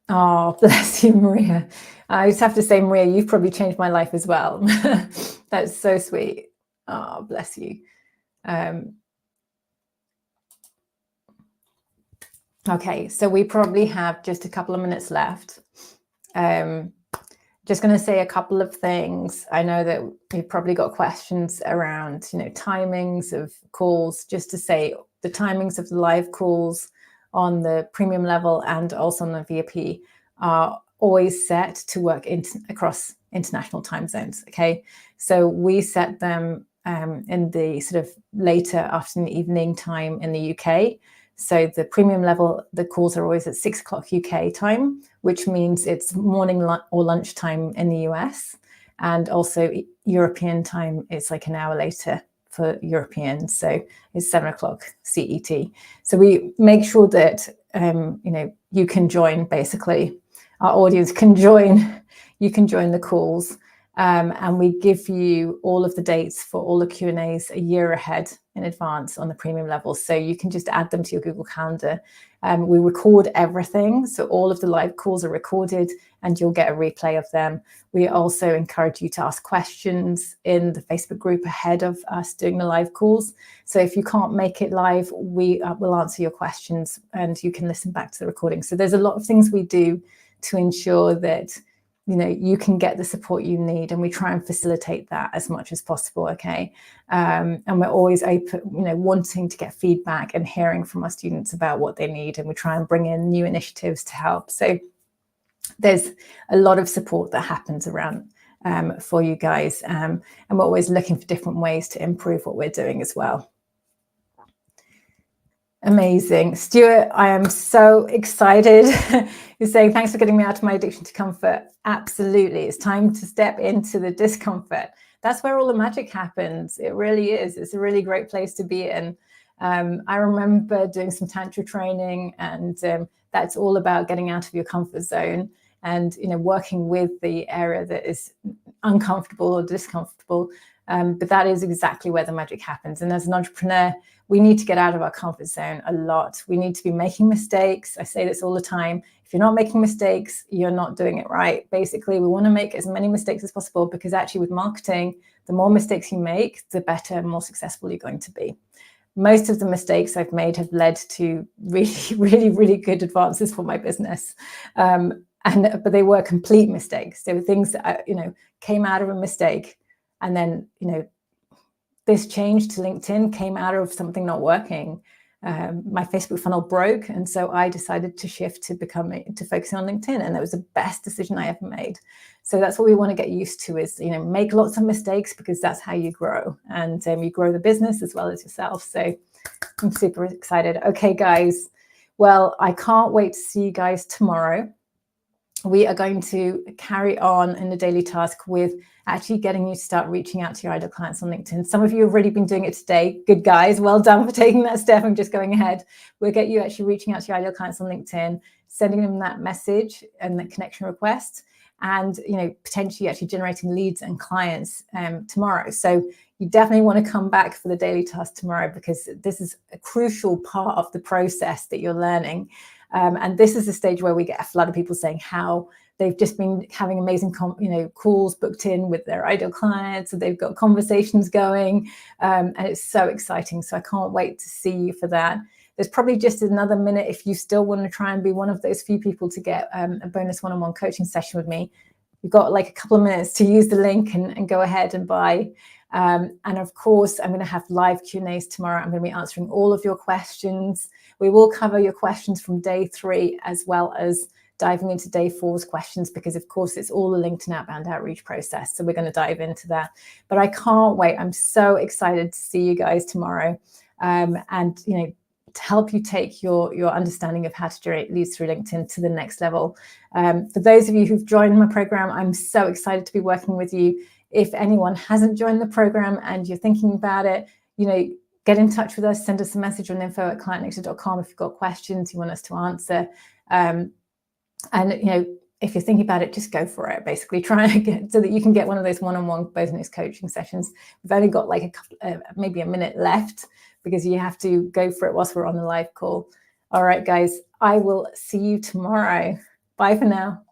Oh, bless you, Maria. I just have to say, Maria, you've probably changed my life as well. That's so sweet. Oh, bless you. Okay, so we probably have just a couple of minutes left. Just going to say a couple of things. I know that you've probably got questions around, you know, timings of calls. Just to say, the timings of the live calls on the premium level and also on the VIP are always set to work across international time zones. Okay, so we set them in the sort of later afternoon, evening time in the UK. So the premium level, the calls are always at 6 o'clock UK time, which means it's morning or lunchtime in the US. And also European time, it's like an hour later for Europeans. So it's 7 o'clock CET. So we make sure that, you know, you can join, basically. Our audience can join. You can join the calls. And we give you all of the dates for all the Q&As a year ahead in advance on the premium level. So you can just add them to your Google Calendar. We record everything. So all of the live calls are recorded and you'll get a replay of them. We also encourage you to ask questions in the Facebook group ahead of us doing the live calls. So if you can't make it live, we will answer your questions and you can listen back to the recording. So there's a lot of things we do to ensure that, you know, you can get the support you need, and we try and facilitate that as much as possible. Okay. And we're always open, you know, wanting to get feedback and hearing from our students about what they need. And we try and bring in new initiatives to help. So there's a lot of support that happens around for you guys. And we're always looking for different ways to improve what we're doing as well. Amazing. Stuart, I am so excited. You're saying, thanks for getting me out of my addiction to comfort. Absolutely. It's time to step into the discomfort. That's where all the magic happens. It really is. It's a really great place to be in. I remember doing some tantra training, and that's all about getting out of your comfort zone and, you know, working with the area that is uncomfortable or discomfortable. But that is exactly where the magic happens. And as an entrepreneur, we need to get out of our comfort zone a lot. We need to be making mistakes. I say this all the time. If you're not making mistakes, you're not doing it right. Basically, we want to make as many mistakes as possible, because actually with marketing, the more mistakes you make, the better and more successful you're going to be. Most of the mistakes I've made have led to really good advances for my business. But they were complete mistakes. They were things that, you know, came out of a mistake. And then, you know, this change to LinkedIn came out of something not working. My Facebook funnel broke. And so I decided to shift to focusing on LinkedIn. And that was the best decision I ever made. So that's what we want to get used to, is, you know, make lots of mistakes, because that's how you grow, and you grow the business as well as yourself. So I'm super excited. Okay, guys. Well, I can't wait to see you guys tomorrow. We are going to carry on in the daily task with actually getting you to start reaching out to your ideal clients on LinkedIn. Some of you have already been doing it today. Good, guys. Well done for taking that step and just going ahead. We'll get you actually reaching out to your ideal clients on LinkedIn, sending them that message and the connection request, and, you know, potentially actually generating leads and clients tomorrow. So you definitely want to come back for the daily task tomorrow, because this is a crucial part of the process that you're learning. And this is the stage where we get a flood of people saying how they've just been having amazing, calls booked in with their ideal clients, and they've got conversations going, and it's so exciting. So I can't wait to see you for that. There's probably just another minute if you still want to try and be one of those few people to get a bonus one-on-one coaching session with me. You've got like a couple of minutes to use the link and go ahead and buy. And of course, I'm going to have live Q&As tomorrow. I'm going to be answering all of your questions. We will cover your questions from day 3, as well as diving into day 4's questions, because of course it's all a LinkedIn outbound outreach process. So we're going to dive into that. But I can't wait. I'm so excited to see you guys tomorrow. And, you know, to help you take your understanding of how to generate leads through LinkedIn to the next level. For those of you who've joined my program, I'm so excited to be working with you. If anyone hasn't joined the program and you're thinking about it, you know, get in touch with us, send us a message on info@clientnexus.com if you've got questions you want us to answer. And, you know, if you're thinking about it, just go for it. Basically, try and get so that you can get one of those one-on-one bonus coaching sessions. We've only got like a couple, maybe a minute left, because you have to go for it whilst we're on the live call. All right, guys, I will see you tomorrow. Bye for now.